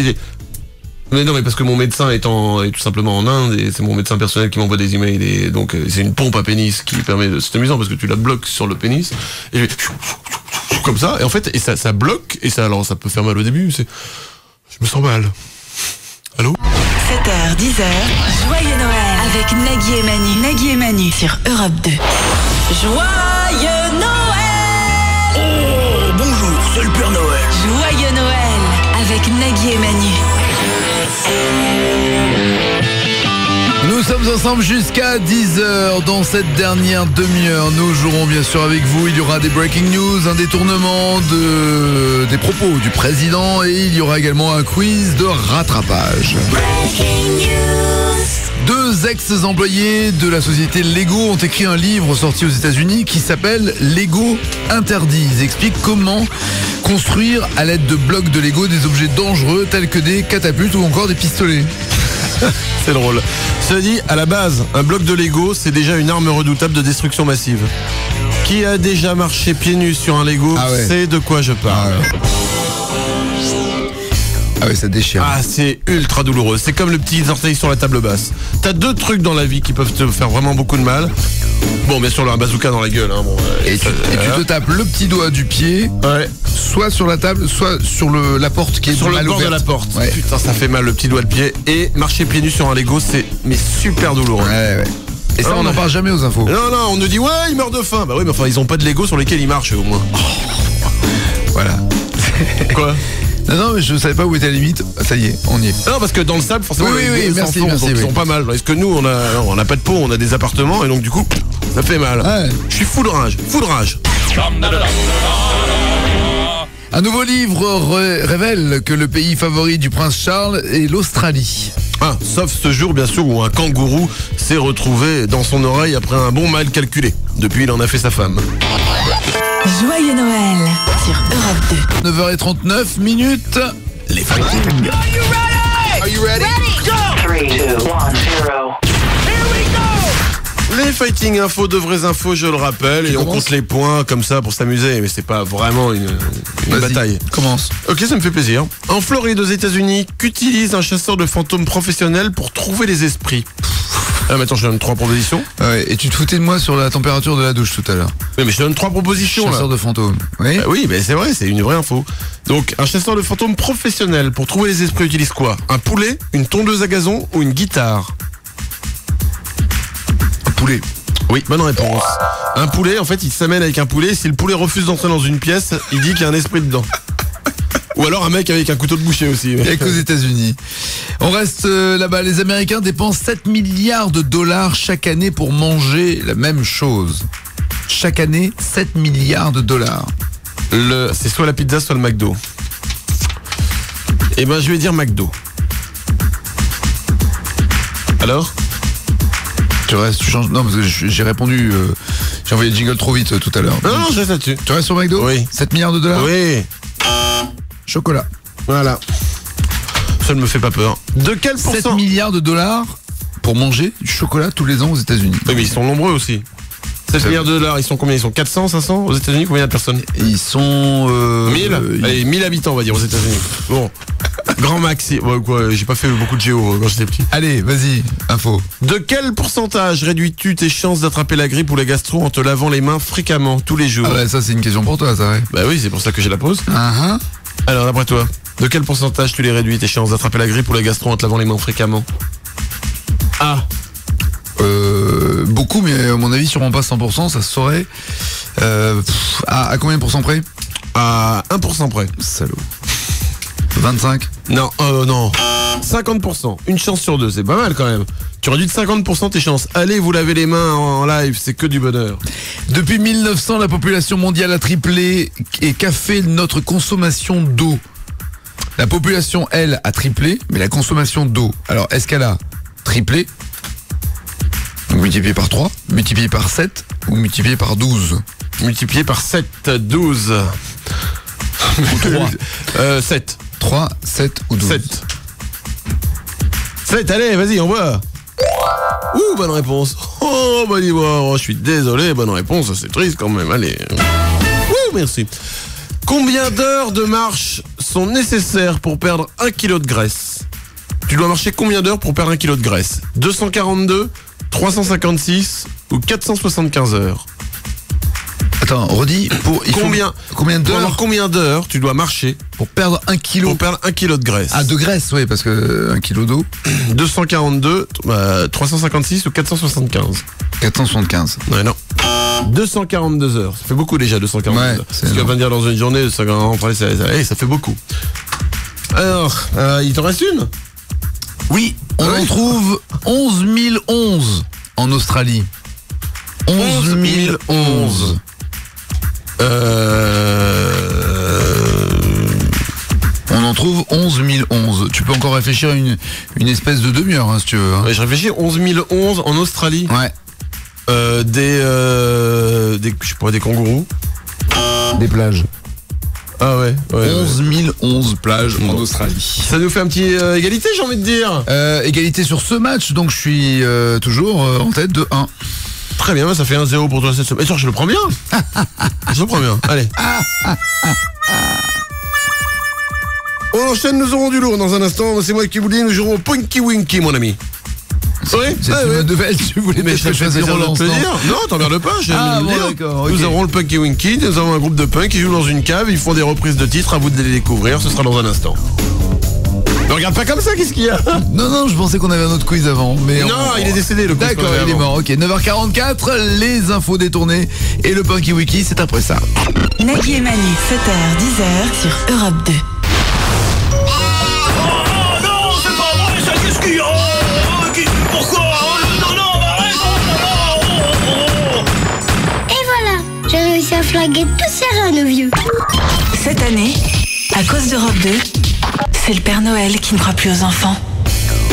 Speaker 4: Mais non, mais parce que mon médecin est tout simplement en Inde et c'est mon médecin personnel qui m'envoie des emails et donc c'est une pompe à pénis qui permet de... C'est amusant parce que tu la bloques sur le pénis et je vais comme ça et en fait ça bloque et ça alors ça peut faire mal au début. Je me sens mal. Allô?
Speaker 5: 7h, 10h, Joyeux Noël avec Nagui et Manu. Nagui et Manu sur Europe 2.
Speaker 21: Joyeux Noël.
Speaker 3: Oh, bonjour, c'est le Père Noël.
Speaker 5: Joyeux Noël avec Nagui et Manu.
Speaker 2: Nous sommes ensemble jusqu'à 10h. Dans cette dernière demi-heure, nous jouerons bien sûr avec vous. Il y aura des breaking news, un détournement des propos du président et il y aura également un quiz de rattrapage. Deux ex-employés de la société Lego ont écrit un livre sorti aux États-Unis qui s'appelle Lego Interdit. Ils expliquent comment construire à l'aide de blocs de Lego des objets dangereux tels que des catapultes ou encore des pistolets.
Speaker 4: C'est drôle. Cela dit, à la base, un bloc de Lego, c'est déjà une arme redoutable de destruction massive. Qui a déjà marché pieds nus sur un Lego, sait de quoi je parle.
Speaker 2: Ah ouais, ça déchire.
Speaker 4: Ah, c'est ultra douloureux. C'est comme le petit orteil sur la table basse. T'as deux trucs dans la vie qui peuvent te faire vraiment beaucoup de mal. Bon, bien sûr, un bazooka dans la gueule. Hein,
Speaker 2: et tu te tapes le petit doigt du pied, soit sur la table, soit sur la porte qui est
Speaker 4: sur le
Speaker 2: mal
Speaker 4: bord
Speaker 2: ouverte.
Speaker 4: de la porte. Ouais. Putain, ça fait mal le petit doigt de pied. Et marcher pieds nus sur un Lego, c'est super douloureux.
Speaker 2: Ouais. Et ça, on n'en parle jamais aux infos.
Speaker 4: Non, on nous dit, ouais, il meurt de faim. Bah oui, mais enfin, ils ont pas de Lego sur lesquels ils marchent, au moins.
Speaker 2: Voilà.
Speaker 4: Quoi?
Speaker 2: Non, mais je savais pas où était la limite. Ça y est, on y est.
Speaker 4: Non, parce que dans le sable, forcément,
Speaker 2: oui, merci,
Speaker 4: ils sont pas mal. Est-ce que nous, on a pas de peau, on a des appartements, et donc du coup, ça fait mal.
Speaker 2: Ouais.
Speaker 4: Je suis foudrage.
Speaker 2: Un nouveau livre révèle que le pays favori du prince Charles est l'Australie.
Speaker 4: Ah, sauf ce jour, bien sûr, où un kangourou s'est retrouvé dans son oreille après un bon mal calculé. Depuis, il en a fait sa femme.
Speaker 5: Joyeux Noël sur Europe
Speaker 2: 2. 9h39 minutes. Les fighting.
Speaker 12: Are you ready? Go!
Speaker 21: 3, 2, 1, 0.
Speaker 4: Les fighting infos, de vraies infos, je le rappelle, et on compte les points comme ça pour s'amuser, mais c'est pas vraiment une bataille.
Speaker 2: Commence.
Speaker 4: Ok, ça me fait plaisir. En Floride, aux États-Unis, qu'utilise un chasseur de fantômes professionnel pour trouver les esprits? Ah, maintenant je donne 3 propositions.
Speaker 2: Ouais, et tu te foutais de moi sur la température de la douche tout à l'heure.
Speaker 4: Oui, mais je te donne 3 propositions.
Speaker 2: Chasseur de fantômes. Oui,
Speaker 4: oui, mais c'est vrai, c'est une vraie info. Donc, un chasseur de fantômes professionnel pour trouver les esprits utilise quoi? Un poulet, une tondeuse à gazon ou une guitare?
Speaker 2: Un poulet.
Speaker 4: Oui, bonne réponse. Un poulet, en fait, il s'amène avec un poulet. Si le poulet refuse d'entrer dans une pièce, il dit qu'il y a un esprit dedans. Ou alors un mec avec un couteau de boucher aussi.
Speaker 2: Il y a qu'aux États-Unis. On reste là-bas. Les Américains dépensent 7 milliards de dollars chaque année pour manger la même chose. Chaque année, 7 milliards de dollars.
Speaker 4: C'est soit la pizza, soit le McDo. Eh ben, je vais dire McDo. Alors?
Speaker 2: Tu restes, tu changes. Non, parce que j'ai répondu. J'ai envoyé le jingle trop vite tout à l'heure.
Speaker 4: Non, je reste là-dessus.
Speaker 2: Tu restes sur McDo?
Speaker 4: Oui.
Speaker 2: 7 milliards de dollars?
Speaker 4: Oui.
Speaker 2: Chocolat.
Speaker 4: Voilà. Ça ne me fait pas peur. De quel pourcent?
Speaker 2: 7 milliards de dollars pour manger du chocolat tous les ans aux États-Unis.
Speaker 4: Oui, mais ils sont nombreux aussi. 7 milliards de dollars, ils sont combien? Ils sont 400, 500 aux États-Unis? Combien de personnes?
Speaker 2: Ils sont
Speaker 4: 1000. Allez, 1000 habitants, on va dire, aux États-Unis. Bon. Grand maxi. Ouais, quoi, j'ai pas fait beaucoup de géo quand j'étais petit.
Speaker 2: Allez, vas-y, info.
Speaker 4: De quel pourcentage réduis-tu tes chances d'attraper la grippe ou la gastro en te lavant les mains fréquemment tous les jours?
Speaker 2: Ah ouais, ça c'est une question pour toi, ça, ouais.
Speaker 4: Bah oui, c'est pour ça que je la pose.
Speaker 2: Uh-huh.
Speaker 4: Alors, d'après toi, de quel pourcentage tu les réduis tes chances d'attraper la grippe ou la gastro en te lavant les mains fréquemment? Ah.
Speaker 2: Beaucoup, mais à mon avis, sûrement pas 100%, ça se saurait. À combien de pourcents près?
Speaker 4: À 1% près.
Speaker 2: Salaud. 25?
Speaker 4: Non, non. 50%. Une chance sur 2, c'est pas mal quand même. Tu réduis de 50% tes chances. Allez vous laver les mains en live, c'est que du bonheur.
Speaker 2: Depuis 1900, la population mondiale a triplé et qu'a fait notre consommation d'eau? La population, elle, a triplé, mais la consommation d'eau, alors est-ce qu'elle a triplé? Donc multiplié par 3, multiplié par 7 ou multiplié par 12?
Speaker 4: Multiplié par 7, 12.
Speaker 2: Ou 3.
Speaker 4: 7.
Speaker 2: 3, 7 ou 12?
Speaker 4: 7. 7, allez, vas-y, on voit. Ouh, bonne réponse. Oh, bah dis-moi, oh, je suis désolé, bonne réponse, c'est triste quand même, allez. Ouh, merci. Combien d'heures de marche sont nécessaires pour perdre 1 kg de graisse? Tu dois marcher combien d'heures pour perdre 1 kg de graisse? 242, 356 ou 475 heures?
Speaker 2: Attends, redis,
Speaker 4: combien d'heures tu dois marcher
Speaker 2: pour perdre 1 kg?
Speaker 4: Pour perdre 1 kg de graisse.
Speaker 2: Ah, de graisse, oui, parce que 1 kg d'eau.
Speaker 4: 242, 356 ou 475?
Speaker 2: 475.
Speaker 4: Ouais, non. 242 heures. Ça fait beaucoup déjà, 242 heures. Ce qu'on va dire dans une journée, ça fait beaucoup. Alors, il t'en reste une?
Speaker 2: Oui, on en trouve 11 011 en Australie. 11 011. On en trouve 11 011. Tu peux encore réfléchir à une espèce de demi-heure, hein, si tu veux. Hein.
Speaker 4: Ouais, je réfléchis, 11 011 en Australie.
Speaker 2: Ouais.
Speaker 4: Je sais pas, des kangourous.
Speaker 2: Des plages.
Speaker 4: Ah ouais.
Speaker 2: 11 011 plages en Australie.
Speaker 4: Ça nous fait un petit égalité, j'ai envie de dire.
Speaker 2: Égalité sur ce match, donc je suis toujours en tête de 1.
Speaker 4: Très bien, ça fait 1-0 pour toi cette semaine. Et je le prends bien. Je le prends bien, allez. On enchaîne, nous aurons du lourd dans un instant. C'est moi qui vous dis, nous jouerons au Punky Winky, mon ami. Oui,
Speaker 2: c'est une nouvelle, tu voulais
Speaker 4: mais
Speaker 2: mettre que je fasse des relances.
Speaker 4: Non, t'emmerdes pas,
Speaker 2: d'accord, okay.
Speaker 4: Nous aurons le Punky Winky, nous avons un groupe de punk qui joue dans une cave, ils font des reprises de titres, à vous de les découvrir, ce sera dans un instant. Ne regarde pas comme ça, qu'est-ce qu'il y a?
Speaker 2: Non, je pensais qu'on avait un autre quiz avant. Mais
Speaker 4: non, il est décédé le quiz.
Speaker 2: D'accord, il est mort, ok. 9h44, les infos détournées et le Punky Wiki, c'est après ça.
Speaker 5: Nagui et Manu, 7h, 10h sur Europe 2.
Speaker 3: Non, c'est pas vrai, ça, qu'est-ce qu'il y a? Pourquoi? Non, arrête.
Speaker 6: Et voilà, j'ai réussi à flaguer tous ces rats, nos vieux.
Speaker 5: Cette année, c'est le Père Noël qui ne croit plus aux enfants.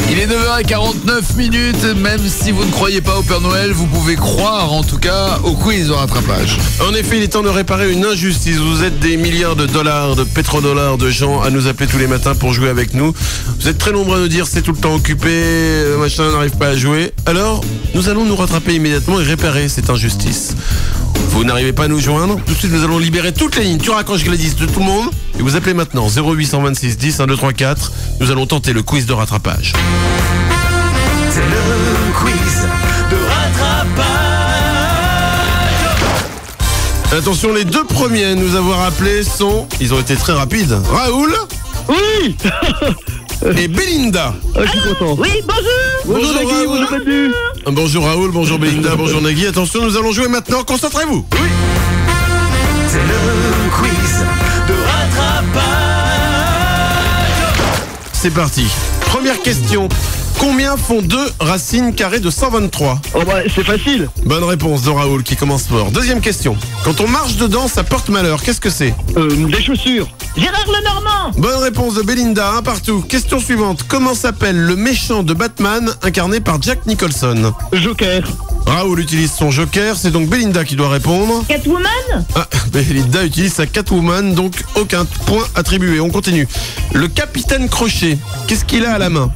Speaker 2: Il est 9h49, même si vous ne croyez pas au Père Noël, vous pouvez croire en tout cas au quiz de rattrapage.
Speaker 4: En effet, il est temps de réparer une injustice. Vous êtes des milliards de dollars, de pétrodollars de gens à nous appeler tous les matins pour jouer avec nous. Vous êtes très nombreux à nous dire c'est tout le temps occupé, machin, on n'arrive pas à jouer. Alors, nous allons nous rattraper immédiatement et réparer cette injustice. Vous n'arrivez pas à nous joindre? Tout de suite, nous allons libérer toutes les lignes. Tu raccroches Gladys de tout le monde et vous appelez maintenant 0826 10 1 2 3 4. Nous allons tenter le quiz de rattrapage.
Speaker 1: C'est le quiz de rattrapage.
Speaker 4: Attention, les deux premiers à nous avoir appelés sont... Ils ont été très rapides. Raoul.
Speaker 16: Oui.
Speaker 4: Et Belinda.
Speaker 16: Je suis content.
Speaker 21: Oui, bonjour.
Speaker 16: Bonjour Nagui,
Speaker 4: Raoul.
Speaker 16: bonjour Manu.
Speaker 4: Bonjour Raoul, bonjour Belinda, bonjour Nagui. Attention, nous allons jouer maintenant. Concentrez-vous. Oui.
Speaker 1: C'est le quiz de rattrapage.
Speaker 4: C'est parti. Première question. Combien font 2 racines carrées de 123?
Speaker 16: Oh bah, c'est facile.
Speaker 4: Bonne réponse de Raoul qui commence fort. Deuxième question. Quand on marche dedans, ça porte malheur. Qu'est-ce que c'est?
Speaker 16: Des chaussures.
Speaker 21: Gérard Lenormand.
Speaker 4: Bonne réponse de Belinda, un partout. Question suivante. Comment s'appelle le méchant de Batman incarné par Jack Nicholson?
Speaker 16: Joker.
Speaker 4: Raoul utilise son joker, c'est donc Belinda qui doit répondre.
Speaker 21: Catwoman.
Speaker 4: Ah, Belinda utilise sa Catwoman, donc aucun point attribué. On continue. Le capitaine Crochet, qu'est-ce qu'il a à la main?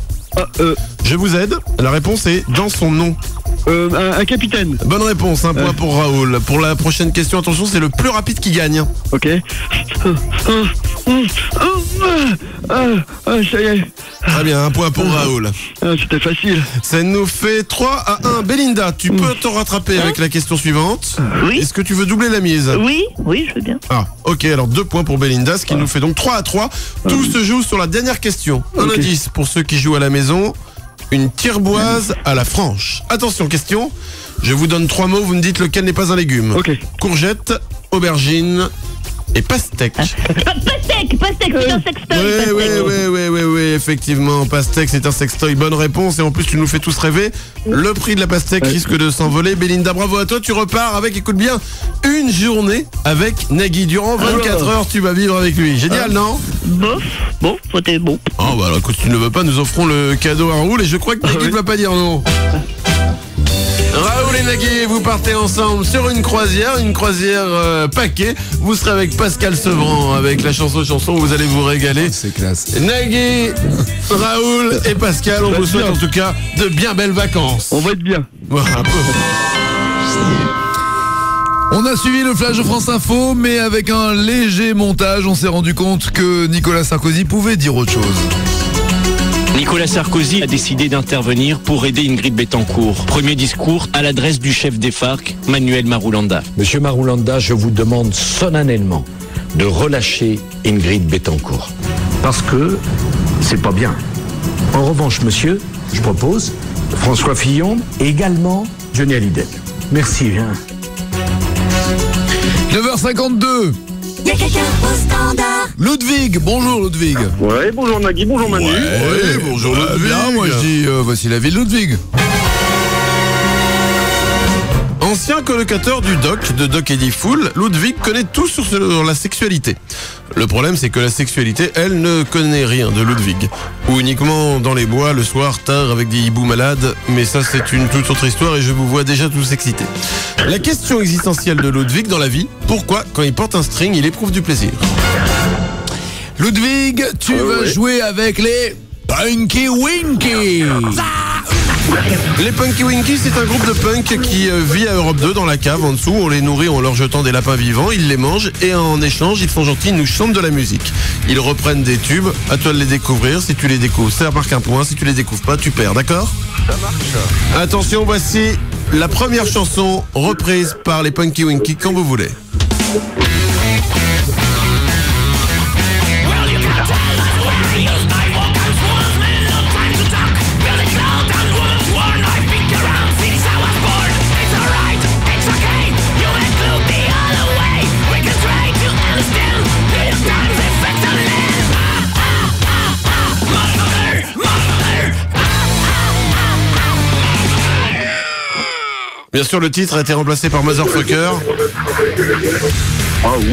Speaker 4: Je vous aide. La réponse est dans son nom.
Speaker 16: Un capitaine.
Speaker 4: Bonne réponse, un point pour Raoul. Pour la prochaine question, attention, c'est le plus rapide qui gagne.
Speaker 16: Ok. Ça y est.
Speaker 4: Très bien, un point pour Raoul.
Speaker 16: C'était facile.
Speaker 4: Ça nous fait 3-1. Belinda, tu peux te rattraper avec la question suivante.
Speaker 21: Oui.
Speaker 4: Est-ce que tu veux doubler la mise?
Speaker 21: Oui, je veux bien.
Speaker 4: Ah, ok, alors 2 points pour Belinda, ce qui nous fait donc 3-3. Tout se joue sur la dernière question. Un indice pour ceux qui jouent à la maison. Une tirevoise à la franche. Attention, question. Je vous donne 3 mots, vous me dites lequel n'est pas un légume.
Speaker 16: Ok.
Speaker 4: Courgette, aubergine et pastèque.
Speaker 21: Pastèque, c'est un sextoy.
Speaker 4: Oui, effectivement, pastèque, c'est un sextoy. Bonne réponse, et en plus tu nous fais tous rêver. Le prix de la pastèque risque de s'envoler. Belinda, bravo à toi, tu repars avec, écoute bien, une journée avec Nagui. Durant 24 heures, tu vas vivre avec lui. Génial, non?
Speaker 21: Bof, bon, c'était bon.
Speaker 4: Oh bah alors écoute, si tu ne le veux pas, nous offrons le cadeau à Raoul, et je crois que Nagui ne va pas dire non. Raoul et Nagui, vous partez ensemble sur une croisière paquet. Vous serez avec Pascal Sevran avec la chanson, vous allez vous régaler.
Speaker 2: C'est classe.
Speaker 4: Nagui, Raoul et Pascal, on vous souhaite en tout cas de bien belles vacances.
Speaker 16: On va être bien.
Speaker 4: Voilà, un peu.
Speaker 2: On a suivi le flash de France Info, mais avec un léger montage, on s'est rendu compte que Nicolas Sarkozy pouvait dire autre chose.
Speaker 17: Nicolas Sarkozy a décidé d'intervenir pour aider Ingrid Betancourt. Premier discours à l'adresse du chef des FARC, Manuel Marulanda.
Speaker 18: Monsieur Marulanda, je vous demande solennellement de relâcher Ingrid Betancourt. Parce que c'est pas bien. En revanche, monsieur, je propose François Fillon et également Johnny Hallyday. Merci.
Speaker 2: 9h52.
Speaker 21: Il y a quelqu'un au standard.
Speaker 2: Ludwig, bonjour Ludwig.
Speaker 16: Ouais, bonjour Nagui, bonjour Manu.
Speaker 4: Ouais, bonjour Ludwig.
Speaker 2: Bien, moi je dis, voici la ville Ludwig.
Speaker 4: Ancien colocateur du Doc, de Doc Eddie Fool, Ludwig connaît tout sur la sexualité. Le problème, c'est que la sexualité, elle, ne connaît rien de Ludwig. Ou uniquement dans les bois, le soir, tard, avec des hiboux malades. Mais ça, c'est une toute autre histoire et je vous vois déjà tous excités. La question existentielle de Ludwig dans la vie, pourquoi, quand il porte un string, il éprouve du plaisir?
Speaker 2: Ludwig, tu vas jouer avec les Punky Winky.
Speaker 4: Les Punky Winky, c'est un groupe de punk qui vit à Europe 2 dans la cave en dessous. On les nourrit en leur jetant des lapins vivants, ils les mangent et en échange, ils sont gentils, ils nous chantent de la musique. Ils reprennent des tubes, à toi de les découvrir. Si tu les découvres, ça marque un point. Si tu les découvres pas, tu perds, d'accord?
Speaker 16: Ça marche.
Speaker 4: Attention, voici la première chanson reprise par les Punky Winky quand vous voulez. Bien sûr, le titre a été remplacé par Motherfucker.
Speaker 16: Ah ouf.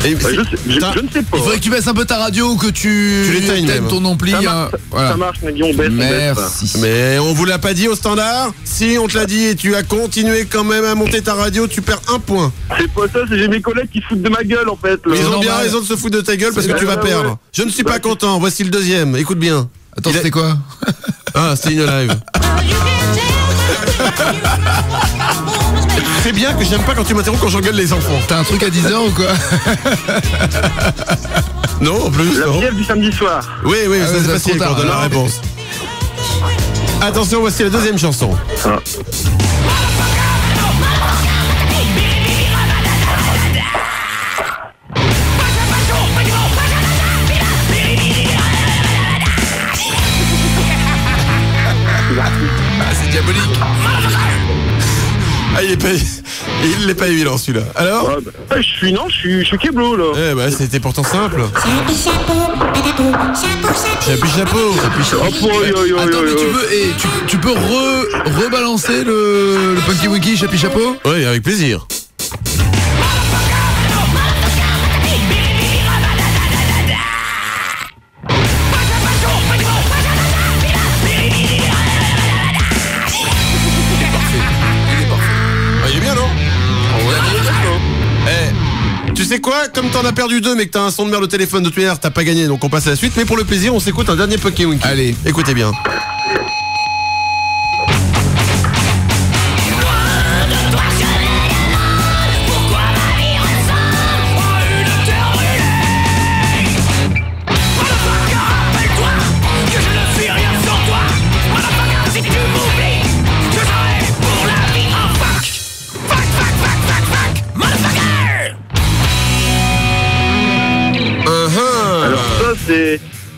Speaker 4: Et
Speaker 16: je ne sais pas.
Speaker 2: Il faudrait que tu baisses un peu ta radio, que tu éteignes ton ampli.
Speaker 16: Ça marche, Nagui, on baisse.
Speaker 2: Merci.
Speaker 4: Mais on vous l'a pas dit au standard? Si, on te l'a dit et tu as continué quand même à monter ta radio, tu perds 1 point.
Speaker 16: C'est pas ça, c'est j'ai mes collègues qui se foutent de ma gueule en fait.
Speaker 4: Ils ont bien raison de se foutre de ta gueule parce que tu vas perdre. Je ne suis pas content, voici le deuxième, écoute bien.
Speaker 2: Attends, c'était quoi?
Speaker 4: Ah, c'était une live. C'est bien que j'aime pas quand tu m'interromps quand j'engueule les enfants.
Speaker 2: T'as un truc à 10h ou quoi?
Speaker 4: Non, en plus.
Speaker 16: La fièvre du samedi soir.
Speaker 4: Oui, ça c'est facile quand on donne la réponse. Attention, voici la deuxième chanson.
Speaker 2: C'est diabolique.
Speaker 4: Ah, il est pas évident celui-là. Alors
Speaker 16: je suis Keblo là.
Speaker 4: Eh bah c'était pourtant simple. Chapeau.
Speaker 2: Attends, mais tu peux rebalancer le Punky Winky Chapeau?
Speaker 4: Oui, avec plaisir. Tu sais quoi? Comme t'en as perdu 2 mais que t'as un son de merde au téléphone de toute manière, t'as pas gagné, donc on passe à la suite. Mais pour le plaisir, on s'écoute un dernier Punky Winky.
Speaker 2: Allez,
Speaker 4: écoutez bien.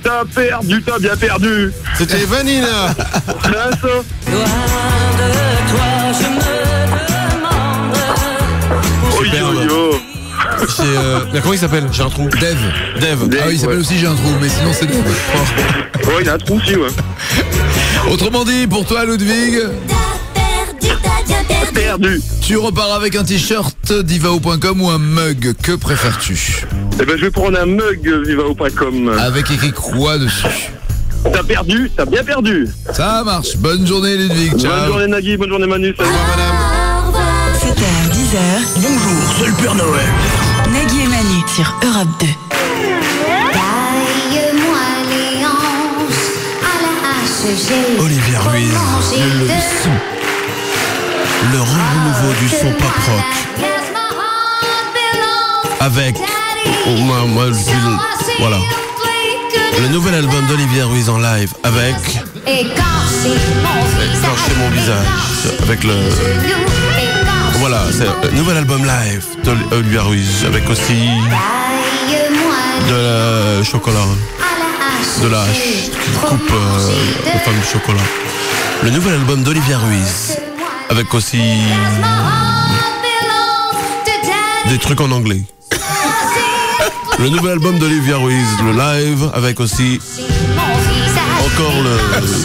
Speaker 16: T'as perdu, t'as bien perdu.
Speaker 4: C'était Vanilla.
Speaker 16: C'est ça.
Speaker 21: Loin de toi, je me demande.
Speaker 4: Comment il s'appelle? J'ai un trou. Dev.
Speaker 2: Ah oui, il s'appelle aussi J'ai un trou, mais sinon c'est Dev.
Speaker 16: Ouais, il a un trou aussi, ouais.
Speaker 2: Autrement dit, pour toi, Ludwig,
Speaker 16: perdu.
Speaker 2: Tu repars avec un t-shirt divao.com ou un mug, que préfères-tu?
Speaker 16: Eh ben je vais prendre un mug divao.com.
Speaker 2: Avec écrit quoi dessus?
Speaker 16: T'as perdu, t'as bien perdu.
Speaker 2: Ça marche, bonne journée Ludwig, ciao.
Speaker 16: Bonne journée Nagui, bonne journée Manu, salut.
Speaker 5: Madame. 7h, 10h.
Speaker 3: Bonjour, c'est le Père Noël.
Speaker 5: Nagui et Manu sur Europe 2.
Speaker 21: Taille-moi les hanches à la hache, j'ai
Speaker 4: Olivia Ruiz, le son. Le renouveau du son pop rock. Avec voilà. Le nouvel album d'Olivia Ruiz en live avec Écorcher mon visage. Avec le voilà, c'est le nouvel album live d'Olivia Ruiz avec aussi de la chocolat, de la hache qui coupe le fameux chocolat. Le nouvel album d'Olivia Ruiz avec aussi des trucs en anglais. Le nouvel album d'Olivia Ruiz, le live, avec aussi encore le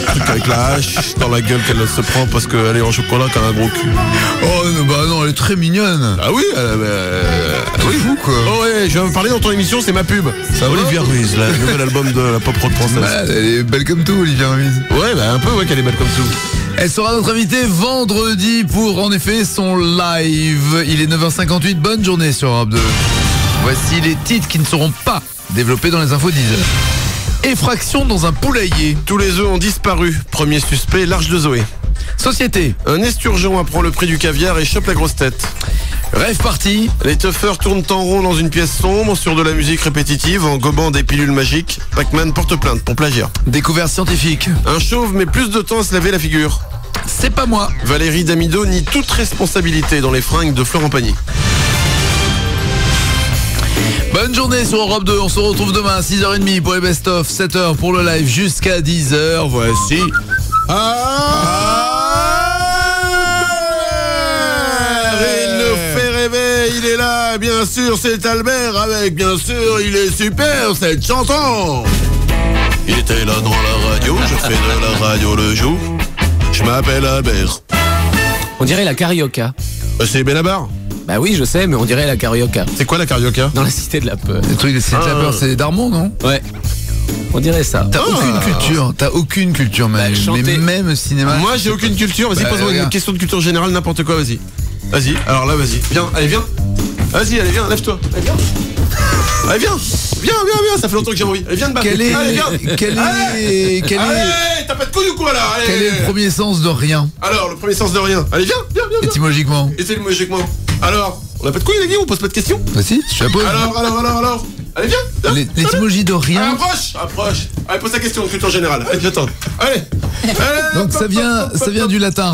Speaker 4: truc avec la hache dans la gueule qu'elle se prend parce qu'elle est en chocolat qu'elle a un gros cul.
Speaker 2: Oh bah non, elle est très mignonne.
Speaker 4: Ah oui,
Speaker 2: c'est fou quoi.
Speaker 4: Oh ouais, je vais me parler dans ton émission, c'est ma pub.
Speaker 2: Ça
Speaker 4: Olivia Ruiz, le nouvel album de la pop rock française.
Speaker 2: Elle est belle comme tout, Olivia Ruiz.
Speaker 4: Ouais, bah un peu, ouais, qu'elle est belle comme tout.
Speaker 2: Elle sera notre invitée vendredi pour, en effet, son live. Il est 9h58, bonne journée sur Europe 2. Voici les titres qui ne seront pas développés dans les infos 10h. Effraction dans un poulailler.
Speaker 4: Tous les œufs ont disparu. Premier suspect, l'Arche de Zoé.
Speaker 2: Société.
Speaker 4: Un esturgeon apprend le prix du caviar et chope la grosse tête.
Speaker 2: Rêve party.
Speaker 4: Les teufeurs tournent en rond dans une pièce sombre sur de la musique répétitive en gobant des pilules magiques. Pac-Man porte plainte pour plagiat.
Speaker 2: Découverte scientifique.
Speaker 4: Un chauve met plus de temps à se laver la figure.
Speaker 2: C'est pas moi.
Speaker 4: Valérie Damido nie toute responsabilité dans les fringues de Florent Pagny.
Speaker 2: Bonne journée sur Europe 2, on se retrouve demain à 6h30 pour les best-of, 7h pour le live jusqu'à 10h, voici...
Speaker 4: Il nous fait rêver, il est là, bien sûr, c'est Albert avec, bien sûr, il est super, cette chanson. Il était là dans la radio, je fais de la radio le jour, je m'appelle Albert.
Speaker 20: On dirait la carioca.
Speaker 4: C'est Benabar.
Speaker 13: Bah oui, je sais, mais on dirait la carioca.
Speaker 4: C'est quoi la carioca?
Speaker 13: Dans la cité de la peur.
Speaker 2: Le truc de Cité de la peur, c'est Darmon, non?
Speaker 13: Ouais. On dirait ça.
Speaker 2: T'as aucune culture, Manu. Mais même cinéma.
Speaker 4: Moi, j'ai aucune culture. Vas-y, pose-moi une question de culture générale, n'importe quoi, vas-y. Vas-y, alors là, vas-y. Viens, allez, viens. Vas-y, allez, viens, lève-toi. Allez, viens. Allez, viens. Viens, ça fait longtemps que j'ai envie. Allez, viens de battre. Allez, viens. Allez, t'as pas de couilles ou quoi, là? Allez.
Speaker 2: Quel est le premier sens de rien?
Speaker 4: Alors, le premier sens de rien. Allez, viens.
Speaker 2: Étymologiquement.
Speaker 4: Alors, on a pas de couilles, les gars, on pose pas de questions?
Speaker 2: Bah si, je la pose.
Speaker 4: Alors. Allez, viens.
Speaker 2: L'étymologie de rien.
Speaker 4: Approche. Allez, pose ta question de culture générale. Allez, j'attends. Allez.
Speaker 2: Donc ça vient du latin